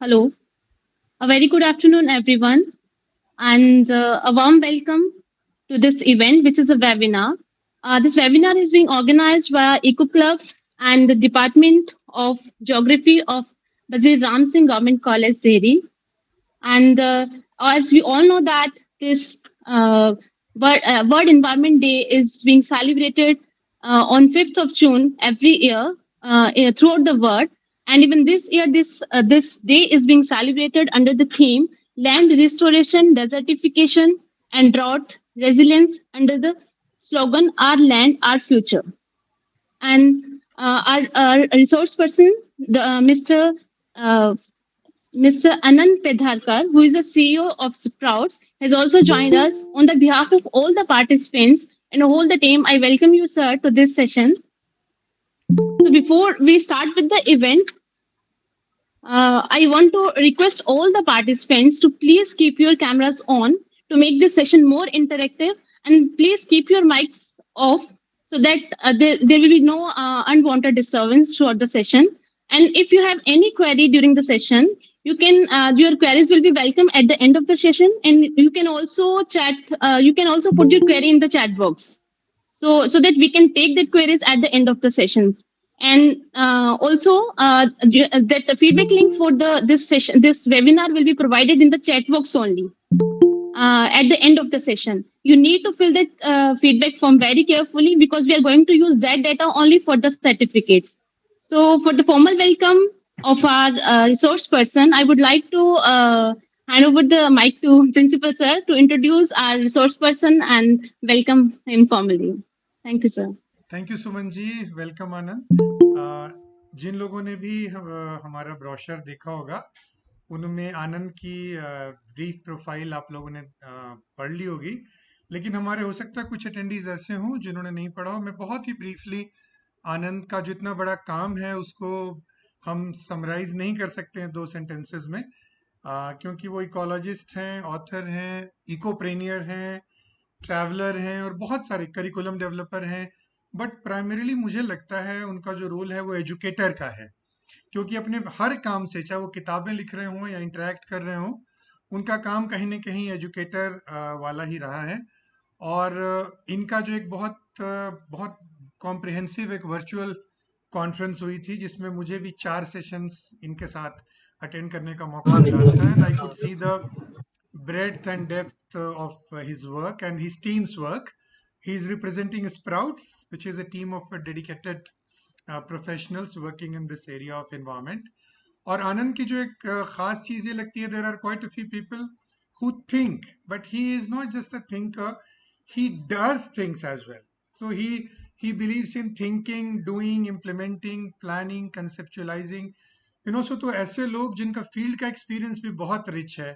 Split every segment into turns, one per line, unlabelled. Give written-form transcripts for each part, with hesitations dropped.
Hello, a very good afternoon, everyone, and a warm welcome to this event, which is a webinar. This webinar is being organized by Eco Club and the Department of Geography of Bazir Ram Singh Government College, Dehri. And as we all know that this World Environment Day is being celebrated on 5th of June every year throughout the world. And even this year, this day is being celebrated under the theme Land Restoration, Desertification, and Drought Resilience under the slogan Our Land, Our Future. And our resource person, uh, Mr. Anand Pedharkar, who is the CEO of Sprouts, has also joined us on the behalf of all the participants and all the team. I welcome you, sir, to this session. So before we start with the event, I want to request all the participants to please keep your cameras on to make this session more interactive, and please keep your mics off so that there will be no unwanted disturbance throughout the session. And if you have any query during the session, your queries will be welcome at the end of the session, and you can also chat. You can also put your query in the chat box so that we can take the queries at the end of the sessions. And also that the feedback link for this webinar will be provided in the chat box only at the end of the session. You need to fill that feedback form very carefully because we are going to use that data only for the certificates. So for the formal welcome of our resource person, I would like to hand over the mic to principal sir to introduce our resource person and welcome him formally. Thank you, sir.
Thank you Suman ji, welcome Anand. जिन लोगों ने भी हमारा brochure देखा होगा उनमें आनंद की brief profile आप लोगों ने पढ़ ली होगी, लेकिन हमारे हो सकता है कुछ अटेंडीज ऐसे हों जिन्होंने नहीं पढ़ा हो। मैं बहुत ही ब्रीफली आनंद का जो इतना बड़ा काम है उसको हम समराइज नहीं कर सकते हैं 2 सेंटेंसेस में, क्योंकि वो इकोलॉजिस्ट हैं, ऑथर हैं, इकोप्रेनियर हैं, ट्रैवलर हैं और बहुत सारे करिकुलम डेवलपर हैं। बट प्राइमरीली मुझे लगता है उनका जो रोल है वो एजुकेटर का है, क्योंकि अपने हर काम से, चाहे वो किताबें लिख रहे हों या इंटरेक्ट कर रहे हों, उनका काम कहीं ना कहीं एजुकेटर वाला ही रहा है। और इनका जो एक बहुत कॉम्प्रिहेंसिव एक वर्चुअल कॉन्फ्रेंस हुई थी जिसमें मुझे भी 4 सेशंस इनके साथ अटेंड करने का मौका मिला था, and I could see the breadth and depth of his work and his team's work. He is representing Sprouts, which is a team of dedicated professionals working in this area of environment. और आनंद की जो एक खास चीज ये लगती है, there are quite a few people who think, but he is not just a thinker, he does things as well. So he believes in thinking, doing, implementing, planning, conceptualizing, so तो ऐसे लोग जिनका फील्ड का experience भी बहुत rich है,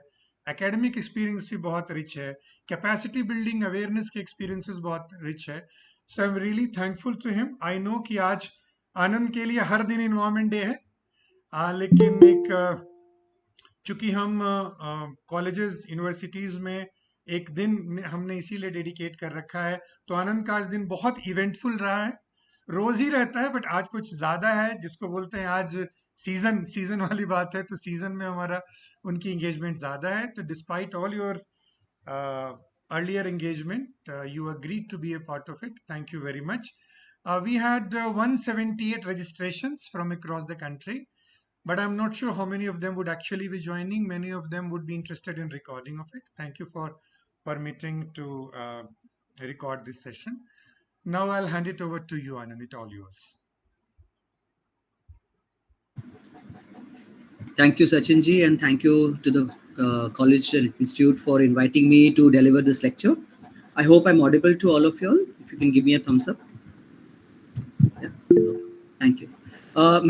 academic experience भी बहुत रिच है, कैपेसिटी बिल्डिंग अवेयरनेस के एक्सपीरियंसेस बहुत रिच है। So I am really thankful to him. I know कि आज आनंद के लिए हर दिन इन्वायरमेंट डे है, लेकिन एक चूंकि हम कॉलेजेस यूनिवर्सिटीज में एक दिन हमने इसीलिए डेडिकेट कर रखा है, तो आनंद का आज दिन बहुत इवेंटफुल रहा है। रोज ही रहता है बट आज कुछ ज्यादा है, जिसको बोलते हैं आज सीजन वाली बात है, तो सीजन में हमारा उनकी एंगेजमेंट ज्यादा है। तो despite all your earlier engagement, you agreed to be a part of it. Thank you very much. We had 178 registrations from across the country, but I'm not sure how many of them would actually be joining. Many of them would be interested in recording of it. Thank you for permitting to record this session. Now I'll hand it over to you, Anand. It's all yours.
Thank you, Sachin ji, and thank you to the College and Institute for inviting me to deliver this lecture. I hope I'm audible to all of you all. If you can give me a thumbs up. Yeah. Thank you.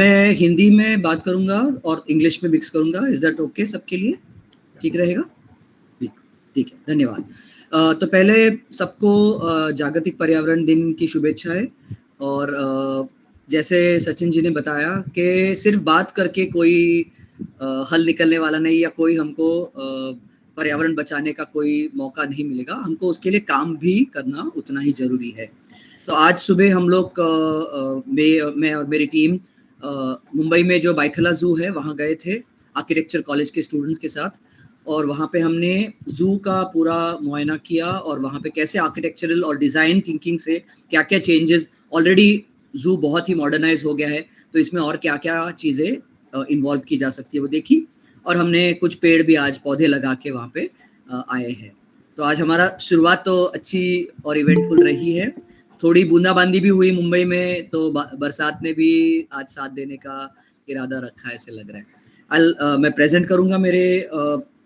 मैं हिंदी में बात करूंगा और English में mix करूंगा। Is that okay सबके लिए? ठीक रहेगा? ठीक है, धन्यवाद। तो पहले सबको जागतिक पर्यावरण दिन की शुभेच्छाएं। और जैसे सचिन जी ने बताया कि सिर्फ बात करके कोई हल निकलने वाला नहीं, या कोई हमको पर्यावरण बचाने का कोई मौका नहीं मिलेगा, हमको उसके लिए काम भी करना उतना ही जरूरी है। तो आज सुबह हम लोग मैं और मेरी टीम मुंबई में जो बाइखला जू है वहाँ गए थे। आर्किटेक्चर कॉलेज के स्टूडेंट्स के साथ, और वहाँ पे हमने जू का पूरा मुआयना किया और वहाँ पे कैसे आर्किटेक्चरल और डिज़ाइन थिंकिंग से क्या क्या चेंजेस, ऑलरेडी जू बहुत ही मॉडर्नाइज हो गया है तो इसमें और क्या क्या चीज़ें इन्वॉल्व की जा सकती है वो देखी, और हमने कुछ पेड़ भी आज पौधे लगा के वहाँ पे आए हैं। तो आज हमारा शुरुआत तो अच्छी और इवेंटफुल रही है। थोड़ी बूंदाबांदी भी हुई मुंबई में, तो बरसात ने भी आज साथ देने का इरादा रखा है ऐसे लग रहा है। मैं प्रेजेंट करूंगा मेरे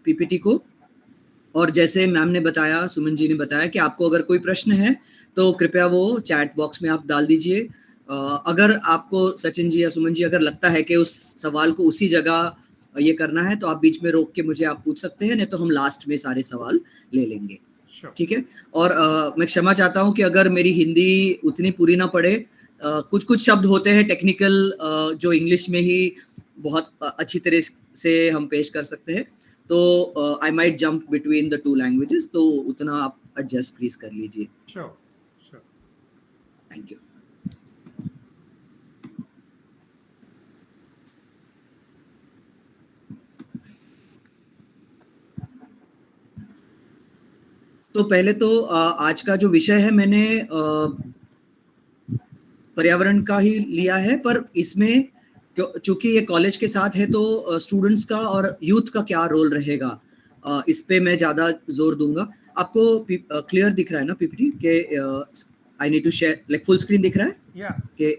पीपीटी को, और जैसे मैम ने बताया, सुमन जी ने बताया कि आपको अगर कोई प्रश्न है तो कृपया वो चैट बॉक्स में आप डाल दीजिए। अगर आपको सचिन जी या सुमन जी अगर लगता है कि उस सवाल को उसी जगह ये करना है तो आप बीच में रोक के मुझे आप पूछ सकते हैं, नहीं तो हम लास्ट में सारे सवाल ले लेंगे। ठीक है। और मैं क्षमा चाहता हूँ कि अगर मेरी हिंदी उतनी पूरी ना पड़े, कुछ कुछ शब्द होते हैं टेक्निकल जो इंग्लिश में ही बहुत अच्छी तरह से हम पेश कर सकते हैं, तो I might jump between the two languages, तो उतना आप एडजस्ट प्लीज कर लीजिए।
श्योर।
Thank you. तो पहले तो आज का जो विषय है मैंने पर्यावरण का ही लिया है, पर इसमें चूंकि ये कॉलेज के साथ है तो स्टूडेंट्स का और यूथ का क्या रोल रहेगा, इस पे मैं ज्यादा जोर दूंगा। आपको क्लियर दिख रहा है ना पीपीटी के? I need to share, like full screen दिख रहा है के?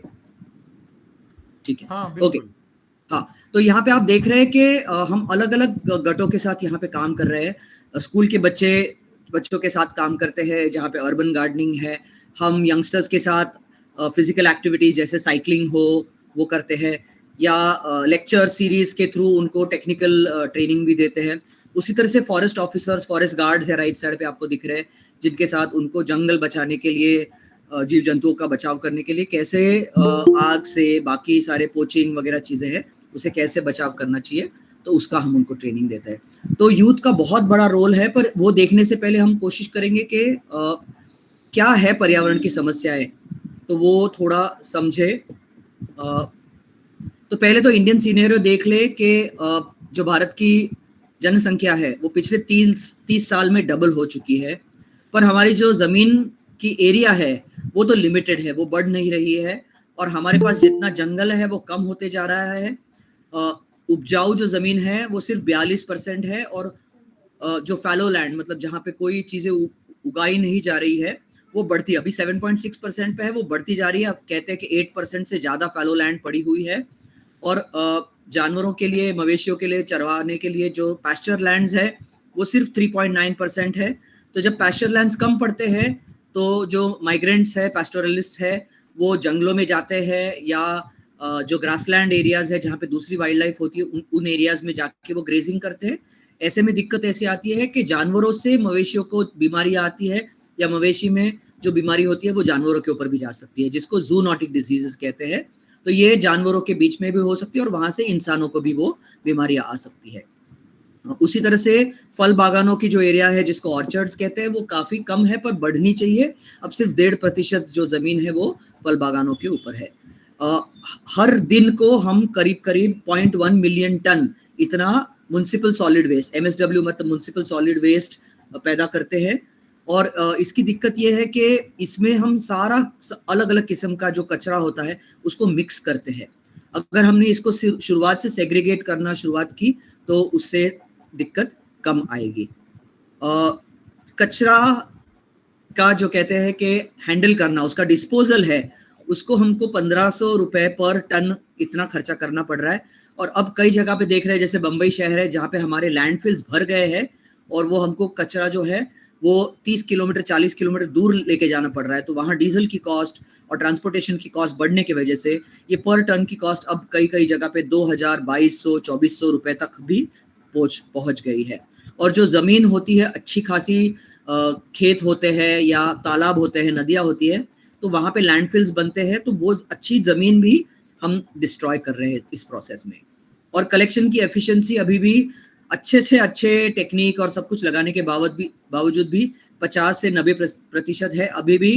ठीक है,
हाँ,
ओके। हाँ, तो यहाँ पे आप देख रहे हैं कि हम अलग अलग गटों के साथ यहाँ पे काम कर रहे हैं। स्कूल के बच्चों के साथ काम करते हैं जहाँ पे अर्बन गार्डनिंग है। हम यंगस्टर्स के साथ फिजिकल एक्टिविटीज जैसे साइकिलिंग हो वो करते हैं, या लेक्चर सीरीज के थ्रू उनको टेक्निकल ट्रेनिंग भी देते हैं। उसी तरह से फॉरेस्ट ऑफिसर्स, फॉरेस्ट गार्ड्स है राइट साइड पे आपको दिख रहे हैं, जिनके साथ उनको जंगल बचाने के लिए, जीव जंतुओं का बचाव करने के लिए कैसे आग से बाकी सारे पोचिंग वगैरह चीजें हैं उसे कैसे बचाव करना चाहिए, तो उसका हम उनको ट्रेनिंग देते हैं। तो यूथ का बहुत बड़ा रोल है, पर वो देखने से पहले हम कोशिश करेंगे कि क्या है पर्यावरण की समस्याएं, तो वो थोड़ा समझे। तो पहले तो इंडियन सिनेरियो देख ले कि जो भारत की जनसंख्या है वो पिछले 30 साल में डबल हो चुकी है, पर हमारी जो जमीन की एरिया है वो तो लिमिटेड है, वो बढ़ नहीं रही है, और हमारे पास जितना जंगल है वो कम होते जा रहा है। उपजाऊ जो जमीन है वो सिर्फ 42% है, और जो फैलो लैंड मतलब जहाँ पे कोई चीजें उगाई नहीं जा रही है वो बढ़ती, अभी 7.6% पे है, वो बढ़ती जा रही है। अब कहते हैं कि 8% से ज्यादा फैलो लैंड पड़ी हुई है, और जानवरों के लिए, मवेशियों के लिए चरवाने के लिए जो पैस्चर लैंड्स है वो सिर्फ 3.9% है। तो जब पैस्चर लैंड्स कम पड़ते हैं तो जो माइग्रेंट्स है, पैस्टोरलिस्ट है, वो जंगलों में जाते हैं, या जो ग्रासलैंड एरियाज है जहाँ पे दूसरी वाइल्ड लाइफ होती है उन एरियाज में जाके वो ग्रेजिंग करते हैं। ऐसे में दिक्कत ऐसी आती है कि जानवरों से मवेशियों को बीमारियां आती है, या मवेशी में जो बीमारी होती है वो जानवरों के ऊपर भी जा सकती है, जिसको जूनोटिक डिजीजेस कहते हैं। तो ये जानवरों के बीच में भी हो सकती है और वहां से इंसानों को भी वो बीमारियां आ सकती है। उसी तरह से फल बागानों की जो एरिया है जिसको ऑर्चर्ड्स कहते हैं वो काफी कम है, पर बढ़नी चाहिए। अब सिर्फ 1.5% जो जमीन है वो फल बागानों के ऊपर है। हर दिन को हम करीब 0.1 मिलियन टन इतना म्युनिसिपल सॉलिड वेस्ट, MSW मतलब म्युनिसिपल सॉलिड वेस्ट पैदा करते हैं। और इसकी दिक्कत ये है कि इसमें हम सारा अलग अलग किस्म का जो कचरा होता है उसको मिक्स करते हैं। अगर हमने इसको शुरुआत से सेग्रीगेट करना शुरुआत की तो उससे दिक्कत कम आएगी। कचरा का जो कहते हैं कि हैंडल करना, उसका डिस्पोजल है, उसको हमको 1500 रुपए पर टन इतना खर्चा करना पड़ रहा है। और अब कई जगह पे देख रहे हैं, जैसे बंबई शहर है जहाँ पे हमारे लैंडफिल्स भर गए हैं, और वो हमको कचरा जो है वो 30 किलोमीटर 40 किलोमीटर दूर लेके जाना पड़ रहा है। तो वहाँ डीजल की कॉस्ट और ट्रांसपोर्टेशन की कॉस्ट बढ़ने की वजह से ये पर टन की कॉस्ट अब कई जगह पे 2000, 2200, 2400 रुपए तक भी पहुंच गई है। और जो जमीन होती है, अच्छी खासी खेत होते हैं या तालाब होते हैं, नदियां होती है, तो वहां पे लैंडफिल्स बनते हैं, तो वो अच्छी जमीन भी हम डिस्ट्रॉय कर रहे हैं इस प्रोसेस में। और कलेक्शन की एफिशिएंसी अभी भी अच्छे से अच्छे टेक्निक और सब कुछ लगाने के बावजूद भी 50 से 90% है। अभी भी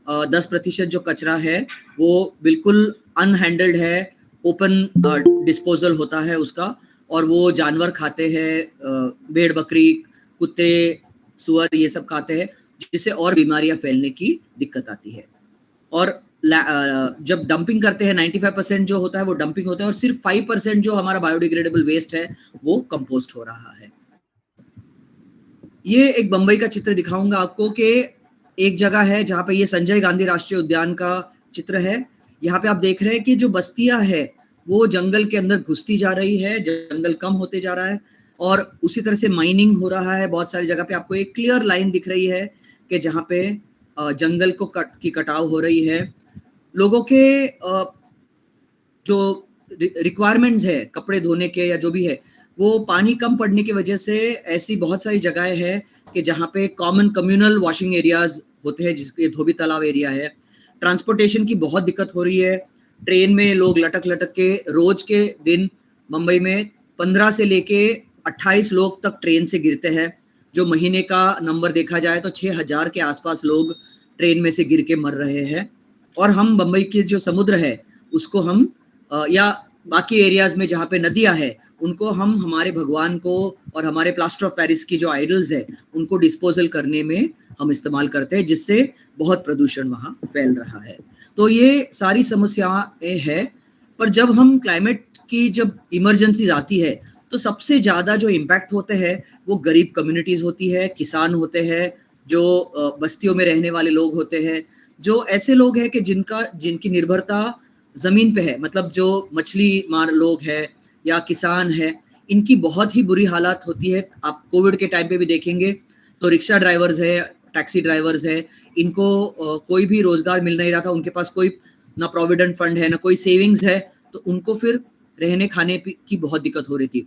10% जो कचरा है वो बिल्कुल अनहैंडल्ड है, ओपन डिस्पोजल होता है उसका, और वो जानवर खाते हैं, भेड़ बकरी, कुत्ते, सुअर, ये सब खाते हैं, जिससे और बीमारियां फैलने की दिक्कत आती है। और जब डंपिंग करते हैं 95% जो होता है वो डंपिंग होता है, और सिर्फ 5% जो हमारा बायोडिग्रेडेबल वेस्ट है वो कंपोस्ट हो रहा है। ये एक बंबई का चित्र दिखाऊंगा आपको कि एक जगह है जहाँ पे ये संजय गांधी राष्ट्रीय उद्यान का चित्र है। यहाँ पे आप देख रहे हैं कि जो बस्तियां है वो जंगल के अंदर घुसती जा रही है, जंगल कम होते जा रहा है, और उसी तरह से माइनिंग हो रहा है। बहुत सारी जगह पे आपको एक क्लियर लाइन दिख रही है कि जहाँ पे जंगल को कटाव हो रही है। लोगों के जो रिक्वायरमेंट्स है कपड़े धोने के या जो भी है, वो पानी कम पड़ने की वजह से ऐसी बहुत सारी जगहें हैं कि जहाँ पे कॉमन कम्युनल वॉशिंग एरियाज होते हैं, जिसके धोबी तालाब एरिया है। ट्रांसपोर्टेशन की बहुत दिक्कत हो रही है। ट्रेन में लोग लटक लटक के, रोज के दिन मुंबई में 15 से लेके 28 लोग तक ट्रेन से गिरते हैं। जो महीने का नंबर देखा जाए तो 6000 के आसपास लोग ट्रेन में से गिर के मर रहे हैं। और हम मुंबई के जो समुद्र है उसको हम या बाकी एरियाज में जहाँ पे नदियाँ है उनको हम हमारे भगवान को और हमारे प्लास्टर ऑफ पेरिस की जो आइडल्स है उनको डिस्पोजल करने में हम इस्तेमाल करते हैं, जिससे बहुत प्रदूषण वहाँ फैल रहा है। तो ये सारी समस्याएं हैं। पर जब हम क्लाइमेट की जब इमरजेंसी आती है तो सबसे ज़्यादा जो इम्पैक्ट होते हैं वो गरीब कम्युनिटीज़ होती है, किसान होते हैं, जो बस्तियों में रहने वाले लोग होते हैं, जो ऐसे लोग हैं कि जिनकी निर्भरता ज़मीन पे है, मतलब जो मछली मार लोग हैं या किसान है, इनकी बहुत ही बुरी हालत होती है। आप कोविड के टाइम पे भी देखेंगे तो रिक्शा ड्राइवर्स है, टैक्सी ड्राइवर्स है, इनको कोई भी रोजगार मिल नहीं रहा था। उनके पास कोई ना प्रोविडेंट फंड है ना कोई सेविंग्स है, तो उनको फिर रहने खाने की बहुत दिक्कत हो रही थी।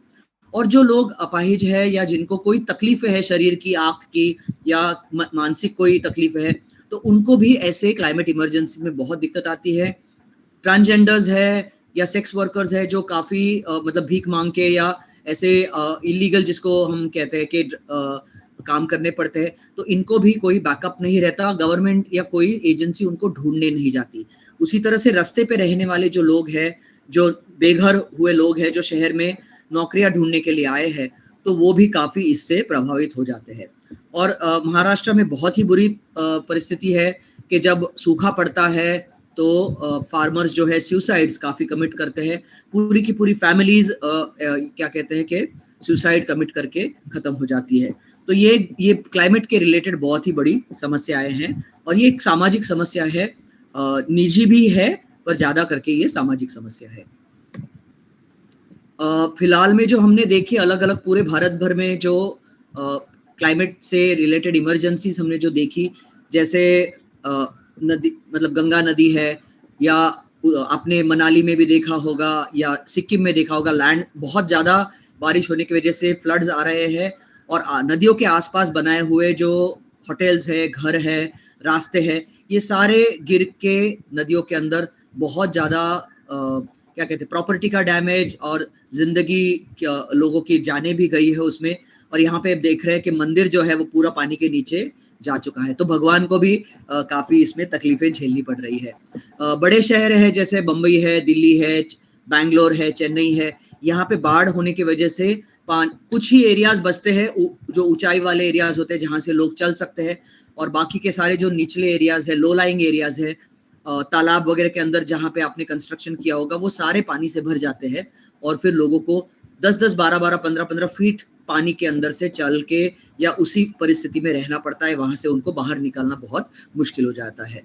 और जो लोग अपाहिज है या जिनको कोई तकलीफ है शरीर की, आँख की या मानसिक कोई तकलीफ है, तो उनको भी ऐसे क्लाइमेट इमरजेंसी में बहुत दिक्कत आती है। ट्रांसजेंडर्स है या सेक्स वर्कर्स है जो काफ़ी मतलब भीख मांग के या ऐसे इलीगल जिसको हम कहते हैं कि काम करने पड़ते हैं, तो इनको भी कोई बैकअप नहीं रहता, गवर्नमेंट या कोई एजेंसी उनको ढूंढने नहीं जाती। उसी तरह से रास्ते पे रहने वाले जो लोग हैं, जो बेघर हुए लोग हैं, जो शहर में नौकरियां ढूंढने के लिए आए हैं, तो वो भी काफ़ी इससे प्रभावित हो जाते हैं। और महाराष्ट्र में बहुत ही बुरी परिस्थिति है कि जब सूखा पड़ता है तो फार्मर्स जो है सुसाइड्स काफ़ी कमिट करते हैं। पूरी की पूरी फैमिलीज क्या कहते हैं कि सुसाइड कमिट करके ख़त्म हो जाती है। तो ये क्लाइमेट के रिलेटेड बहुत ही बड़ी समस्याएं हैं, और ये एक सामाजिक समस्या है, निजी भी है पर ज़्यादा करके ये सामाजिक समस्या है। फिलहाल में जो हमने देखी अलग अलग पूरे भारत भर में जो क्लाइमेट से रिलेटेड इमरजेंसीज हमने जो देखी, जैसे नदी मतलब गंगा नदी है, या आपने मनाली में भी देखा होगा या सिक्किम में देखा होगा, लैंड बहुत ज़्यादा बारिश होने की वजह से फ्लड्स आ रहे हैं, और नदियों के आसपास बनाए हुए जो होटल्स है, घर है, रास्ते हैं, ये सारे गिर के नदियों के अंदर बहुत ज़्यादा क्या कहते हैं प्रॉपर्टी का डैमेज और जिंदगी लोगों की जाने भी गई है उसमें। और यहाँ पे देख रहे हैं कि मंदिर जो है वो पूरा पानी के नीचे जा चुका है, तो भगवान को भी काफ़ी इसमें तकलीफें झेलनी पड़ रही है। बड़े शहर है जैसे बम्बई है, दिल्ली है, बैंगलोर है, चेन्नई है, यहाँ पे बाढ़ होने की वजह से कुछ ही एरियाज बचते हैं जो ऊंचाई वाले एरियाज होते हैं जहाँ से लोग चल सकते हैं, और बाकी के सारे जो निचले एरियाज है, लो लाइंग एरियाज है, तालाब वगैरह के अंदर जहाँ पे आपने कंस्ट्रक्शन किया होगा, वो सारे पानी से भर जाते हैं, और फिर लोगों को 10-10, 12-12, 15-15 फीट पानी के अंदर से चल के या उसी परिस्थिति में रहना पड़ता है। वहां से उनको बाहर निकालना बहुत मुश्किल हो जाता है।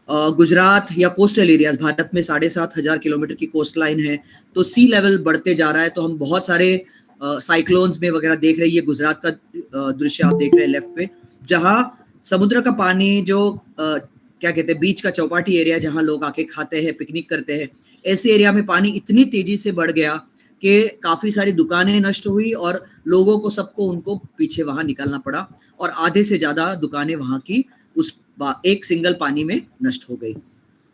गुजरात या कोस्टल एरियाज, भारत में 7,500 किलोमीटर की कोस्ट लाइन है, तो सी लेवल बढ़ते जा रहा है, तो हम बहुत सारे साइक्लोन्स में वगैरह देख रहे हैं। ये गुजरात का दृश्य आप देख रहे हैं लेफ्ट पे, जहाँ समुद्र का पानी जो क्या कहते हैं बीच का चौपाटी एरिया जहाँ लोग आके खाते हैं, पिकनिक करते हैं, ऐसे एरिया में पानी इतनी तेजी से बढ़ गया कि काफ़ी सारी दुकानें नष्ट हुई और लोगों को सबको उनको पीछे वहाँ निकालना पड़ा, और आधे से ज़्यादा दुकानें वहाँ की उस एक सिंगल पानी में नष्ट हो गई।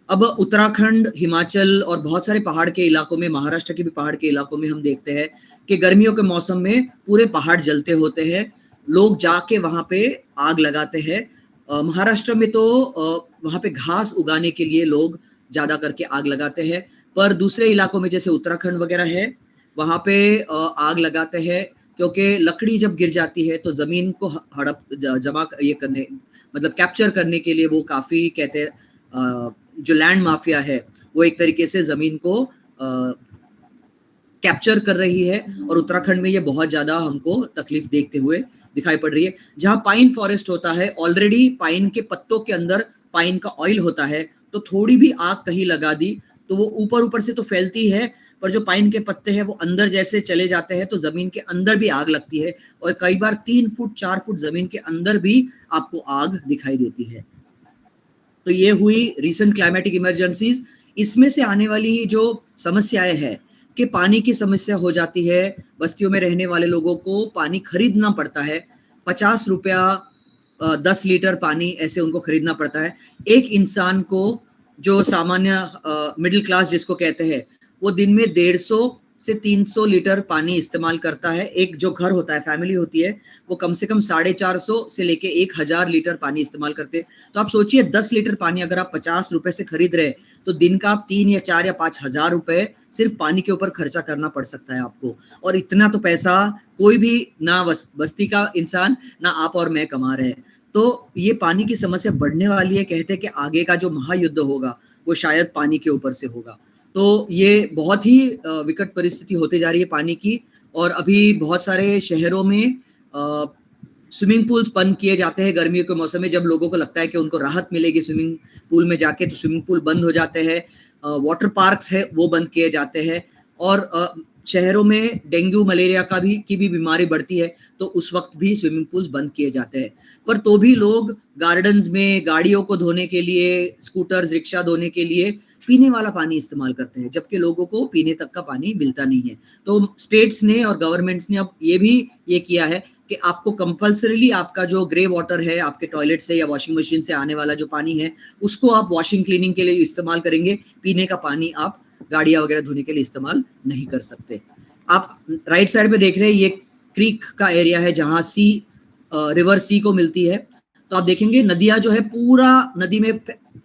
अब उत्तराखंड, हिमाचल और बहुत सारे पहाड़ के इलाकों में, महाराष्ट्र के भी पहाड़ के इलाकों में हम देखते हैं कि गर्मियों के मौसम में पूरे पहाड़ जलते होते हैं, लोग जाके वहाँ पे आग लगाते हैं। महाराष्ट्र में तो वहाँ पे घास उगाने के लिए लोग ज़्यादा करके आग लगाते हैं, पर दूसरे इलाकों में जैसे उत्तराखंड वगैरह है, वहां पे आग लगाते हैं, क्योंकि लकड़ी जब गिर जाती है तो जमीन को हड़प जमा ये करने, मतलब कैप्चर करने के लिए वो काफी कहते हैं जो लैंड माफिया है वो एक तरीके से जमीन को कैप्चर कर रही है, और उत्तराखंड में ये बहुत ज्यादा हमको तकलीफ देखते हुए दिखाई पड़ रही है। जहां पाइन फॉरेस्ट होता है, ऑलरेडी पाइन के पत्तों के अंदर पाइन का ऑयल होता है, तो थोड़ी भी आग कहीं लगा दी तो वो ऊपर ऊपर से तो फैलती है, पर जो पाइन के पत्ते हैं वो अंदर जैसे चले जाते हैं तो जमीन के अंदर भी आग लगती है, और कई बार 3 फुट 4 फुट जमीन के अंदर भी आपको आग दिखाई देती है। तो ये हुई रिसेंट क्लाइमेटिक इमरजेंसीज। इसमें से आने वाली जो समस्याएं हैं कि पानी की समस्या हो जाती है, बस्तियों में रहने वाले लोगों को पानी खरीदना पड़ता है, 50 रुपया 10 लीटर पानी ऐसे उनको खरीदना पड़ता है। एक इंसान को जो सामान्य मिडिल क्लास जिसको कहते हैं, वो दिन में 150 से 300 लीटर पानी इस्तेमाल करता है। एक जो घर होता है, फैमिली होती है, वो कम से कम 450 से लेके 1000 लीटर पानी इस्तेमाल करते हैं। तो आप सोचिए 10 लीटर पानी अगर आप 50 रुपए से खरीद रहे हैं तो दिन का आप 3 या 4 या 5 हजार रुपए सिर्फ पानी के ऊपर खर्चा करना पड़ सकता है आपको। और इतना तो पैसा कोई भी ना बस्ती का इंसान ना आप और मैं कमा रहे हैं। तो ये पानी की समस्या बढ़ने वाली है। कहते हैं कि आगे का जो महायुद्ध होगा वो शायद पानी के ऊपर से होगा। तो ये बहुत ही विकट परिस्थिति होती जा रही है पानी की। और अभी बहुत सारे शहरों में स्विमिंग पूल्स बंद किए जाते हैं गर्मियों के मौसम में। जब लोगों को लगता है कि उनको राहत मिलेगी स्विमिंग पूल में जाके, तो स्विमिंग पूल बंद हो जाते हैं। वाटर पार्क्स है वो बंद किए जाते हैं। और शहरों में डेंगू मलेरिया की भी बीमारी बढ़ती है, तो उस वक्त भी स्विमिंग पूल्स बंद किए जाते हैं। पर तो भी लोग गार्डन्स में गाड़ियों को धोने के लिए, स्कूटर्स रिक्शा धोने के लिए पीने वाला पानी इस्तेमाल करते हैं, जबकि लोगों को पीने तक का पानी मिलता नहीं है। तो स्टेट्स ने और गवर्नमेंट्स ने अब ये किया है कि आपको कंपल्सरीली आपका जो ग्रे वाटर है आपके टॉयलेट से या वॉशिंग मशीन से आने वाला जो पानी है उसको आप वॉशिंग क्लीनिंग के लिए इस्तेमाल करेंगे। पीने का पानी आप गाड़ियां वगैरह धोने के लिए इस्तेमाल नहीं कर सकते। आप राइट साइड पे देख रहे हैं, ये क्रीक का एरिया है जहां रिवर सी को मिलती है। तो आप देखेंगे नदियां जो है पूरा नदी में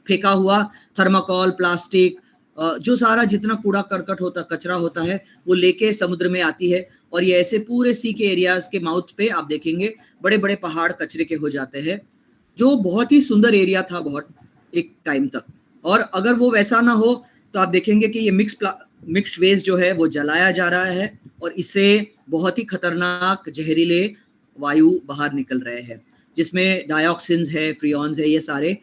फेंका हुआ थर्माकोल, प्लास्टिक, जो सारा जितना कूड़ा करकट होता, कचरा होता है, वो लेके समुद्र में आती है। और ये ऐसे पूरे सी के एरियाज के माउथ पे आप देखेंगे बड़े बड़े पहाड़ कचरे के हो जाते हैं, जो बहुत ही सुंदर एरिया था बहुत एक टाइम तक। और अगर वो वैसा ना हो तो आप देखेंगे कि ये मिक्स्ड वेस्ट जो है वो जलाया जा रहा है, और इससे बहुत ही खतरनाक जहरीले वायु बाहर निकल रहे हैं, जिसमें डाइऑक्सिन्स है, फ्रियॉन्स है, ये सारे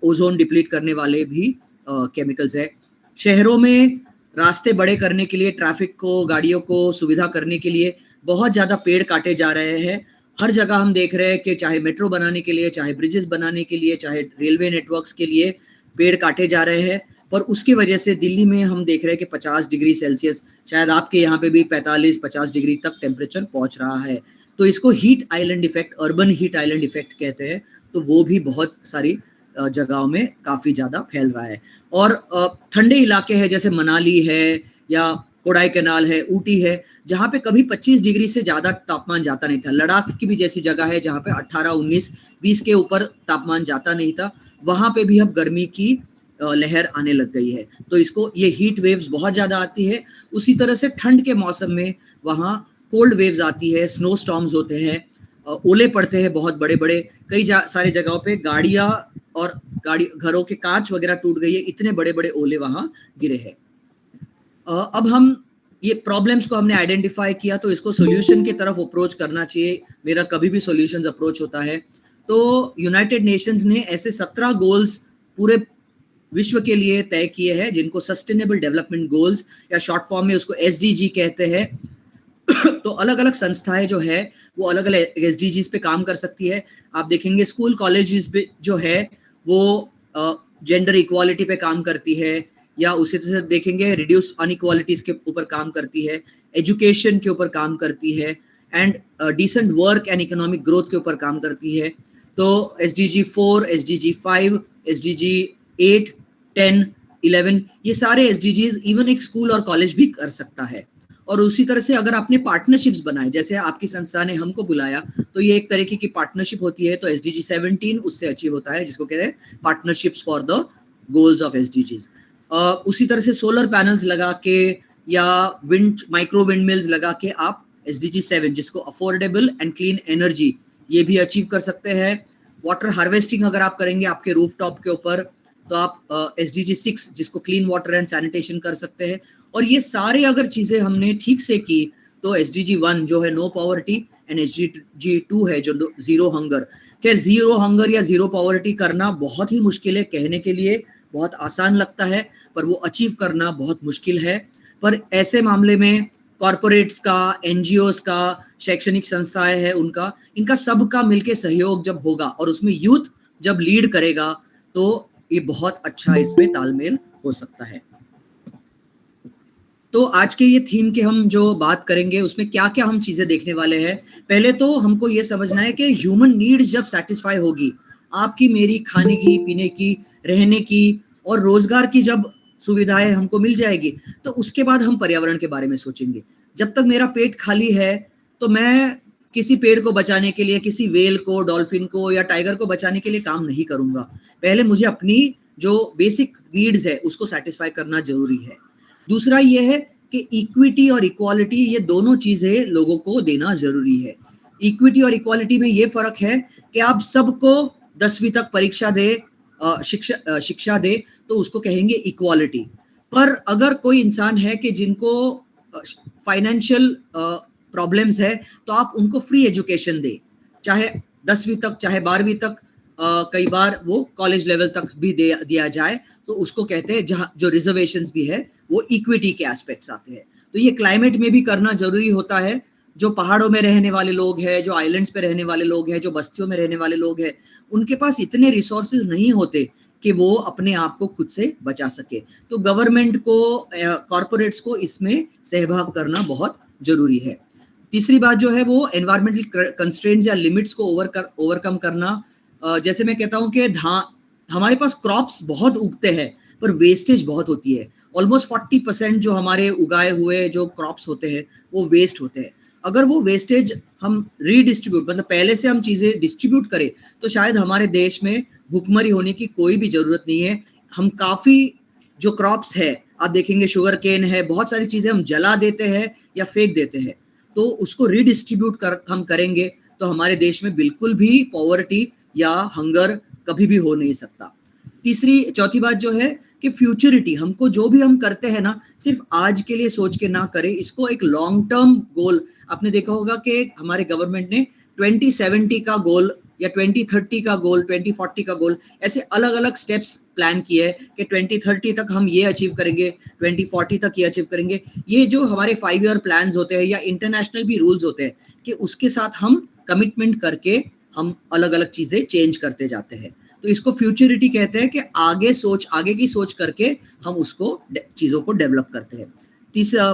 ओजोन डिप्लीट करने वाले भी केमिकल्स है। शहरों में रास्ते बड़े करने के लिए, ट्रैफिक को, गाड़ियों को सुविधा करने के लिए बहुत ज्यादा पेड़ काटे जा रहे हैं। हर जगह हम देख रहे हैं कि चाहे मेट्रो बनाने के लिए, चाहे ब्रिजेस बनाने के लिए, चाहे रेलवे नेटवर्क्स के लिए पेड़ काटे जा रहे हैं। पर उसकी वजह से दिल्ली में हम देख रहे हैं कि 50 डिग्री सेल्सियस, शायद आपके यहाँ पे भी 45-50 डिग्री तक टेम्परेचर पहुंच रहा है। तो इसको heat island effect, urban heat island effect कहते हैं। तो वो भी बहुत सारी जगहों में काफी ज्यादा फैल रहा है। और ठंडे इलाके हैं जैसे मनाली है या कोडाईकनाल है, ऊटी है, जहाँ पे कभी 25 डिग्री से ज्यादा तापमान जाता नहीं था। लद्दाख की भी जैसी जगह है जहाँ पे 18, 19, 20 के ऊपर तापमान जाता नहीं था, वहां पे भी अब गर्मी की लहर आने लग गई है। तो इसको ये हीट वेव्स बहुत ज्यादा आती है। उसी तरह से ठंड के मौसम में वहाँ कोल्ड वेव्स आती है, स्नो स्टॉर्म्स होते हैं, ओले पड़ते हैं बहुत बड़े बड़े। कई सारी जगहों पे गाड़ियां और घरों के कांच वगैरह टूट गई है, इतने बड़े बड़े ओले वहां गिरे हैं। अब हम ये प्रॉब्लम्स को हमने आइडेंटिफाई किया, तो इसको सोल्यूशन की तरफ अप्रोच करना चाहिए। मेरा कभी भी सोल्यूशन अप्रोच होता है। तो यूनाइटेड नेशंस ने ऐसे 17 गोल्स पूरे विश्व के लिए तय किए हैं, जिनको सस्टेनेबल डेवलपमेंट गोल्स या शॉर्ट फॉर्म में उसको SDG कहते हैं। तो अलग अलग संस्थाएं जो है वो अलग अलग SDGs पे काम कर सकती है। आप देखेंगे स्कूल कॉलेजेस पे जो है वो जेंडर इक्वालिटी पे काम करती है, या उसी तरह से देखेंगे रिड्यूस्ड अनइक्वालिटीज के ऊपर काम करती है, एजुकेशन के ऊपर काम करती है, and decent work and economic growth के ऊपर काम करती है। तो SDG 4, SDG 5, SDG 8, 10, 11, ये सारे SDGs इवन एक स्कूल और कॉलेज भी कर सकता है। और उसी तरह से अगर आपने पार्टनरशिप्स बनाए, जैसे आपकी संस्था ने हमको बुलाया, तो ये एक तरीके की पार्टनरशिप होती है। तो SDG 17 उससे अचीव होता है, जिसको कहते हैं partnerships for the goals of SDGs। उसी तरह से सोलर पैनल्स लगा के या विंड माइक्रो विंड मिल्स लगा के आप SDG 7 जिसको अफोर्डेबल एंड क्लीन एनर्जी ये भी अचीव कर सकते हैं। वाटर हार्वेस्टिंग अगर आप करेंगे आपके रूफटॉप के ऊपर तो आप SDG 6 जिसको क्लीन वाटर एंड सैनिटेशन कर सकते हैं। और ये सारे अगर चीजें हमने ठीक से की तो SDG 1 जो है नो पॉवर्टी एंड SDG 2 है जो जीरो हंगर। क्या जीरो हंगर या जीरो पॉवर्टी करना बहुत ही मुश्किल है, कहने के लिए बहुत आसान लगता है पर वो अचीव करना बहुत मुश्किल है। पर ऐसे मामले में कॉर्पोरेट्स का, NGOs का, शैक्षणिक संस्थाएं हैं उनका, इनका सबका मिलके सहयोग जब होगा और उसमें यूथ जब लीड करेगा तो ये बहुत अच्छा इसमें तालमेल हो सकता है। तो आज के ये थीम के हम जो बात करेंगे उसमें क्या क्या हम चीजें देखने वाले हैं। पहले तो हमको ये समझना है कि ह्यूमन नीड्स जब सेटिस्फाई होगी, आपकी मेरी खाने की, पीने की, रहने की और रोजगार की जब सुविधाएं हमको मिल जाएगी तो उसके बाद हम पर्यावरण के बारे में सोचेंगे। जब तक मेरा पेट खाली है तो मैं किसी पेड़ को बचाने के लिए, किसी वेल को, डॉल्फिन को या टाइगर को बचाने के लिए काम नहीं करूंगा। पहले मुझे अपनी जो बेसिक नीड्स है उसको सेटिस्फाई करना जरूरी है। दूसरा ये है कि इक्विटी और इक्वालिटी ये दोनों चीजें लोगों को देना जरूरी है। इक्विटी और इक्वालिटी में ये फर्क है कि आप सबको 10वीं तक परीक्षा दे, शिक्षा दे तो उसको कहेंगे इक्वालिटी। पर अगर कोई इंसान है कि जिनको फाइनेंशियल प्रॉब्लम्स है तो आप उनको फ्री एजुकेशन दे, चाहे 10वीं तक चाहे 12वीं तक, कई बार वो कॉलेज लेवल तक भी दिया जाए तो उसको कहते हैं, जहाँ जो रिजर्वेशंस भी है वो इक्विटी के एस्पेक्ट्स आते हैं। तो ये क्लाइमेट में भी करना जरूरी होता है। जो पहाड़ों में रहने वाले लोग हैं, जो आइलैंड्स पे रहने वाले लोग हैं, जो बस्तियों में रहने वाले लोग हैं, उनके पास इतने रिसोर्सेज नहीं होते कि वो अपने आप को खुद से बचा सके। तो गवर्नमेंट को, कॉर्पोरेट्स को इसमें सहभाग करना बहुत जरूरी है। तीसरी बात जो है वो एनवायरमेंटल कंस्ट्रेंट्स या लिमिट्स को ओवरकम करना। जैसे मैं कहता हूँ कि हमारे पास क्रॉप्स बहुत उगते हैं पर वेस्टेज बहुत होती है। ऑलमोस्ट 40% जो हमारे उगाए हुए जो क्रॉप्स होते हैं वो वेस्ट होते हैं। अगर वो वेस्टेज हम रीडिस्ट्रीब्यूट, मतलब पहले से हम चीजें डिस्ट्रीब्यूट करें तो शायद हमारे देश में भुखमरी होने की कोई भी जरूरत नहीं है। हम काफी जो क्रॉप्स है, आप देखेंगे शुगर केन है, बहुत सारी चीजें हम जला देते हैं या फेंक देते हैं। तो उसको रीडिस्ट्रीब्यूट हम करेंगे तो हमारे देश में बिल्कुल भी पॉवर्टी या हंगर कभी भी हो नहीं सकता। चौथी बात जो है कि फ्यूचरिटी, हमको जो भी हम करते हैं ना सिर्फ आज के लिए सोच के ना करें, इसको एक लॉन्ग टर्म गोल। आपने देखा होगा कि हमारे गवर्नमेंट ने 2070 का गोल या 2030 का गोल, 2040 का गोल, ऐसे अलग अलग स्टेप्स प्लान किए हैं कि 2030 तक हम ये अचीव करेंगे, 2040 तक ये अचीव करेंगे। ये जो हमारे 5 ईयर प्लान्स होते हैं या इंटरनेशनल भी रूल्स होते हैं कि उसके साथ हम कमिटमेंट करके हम अलग अलग चीजें चेंज करते जाते हैं। तो इसको फ्यूचरिटी कहते हैं कि आगे की सोच करके हम उसको चीजों को डेवलप करते हैं।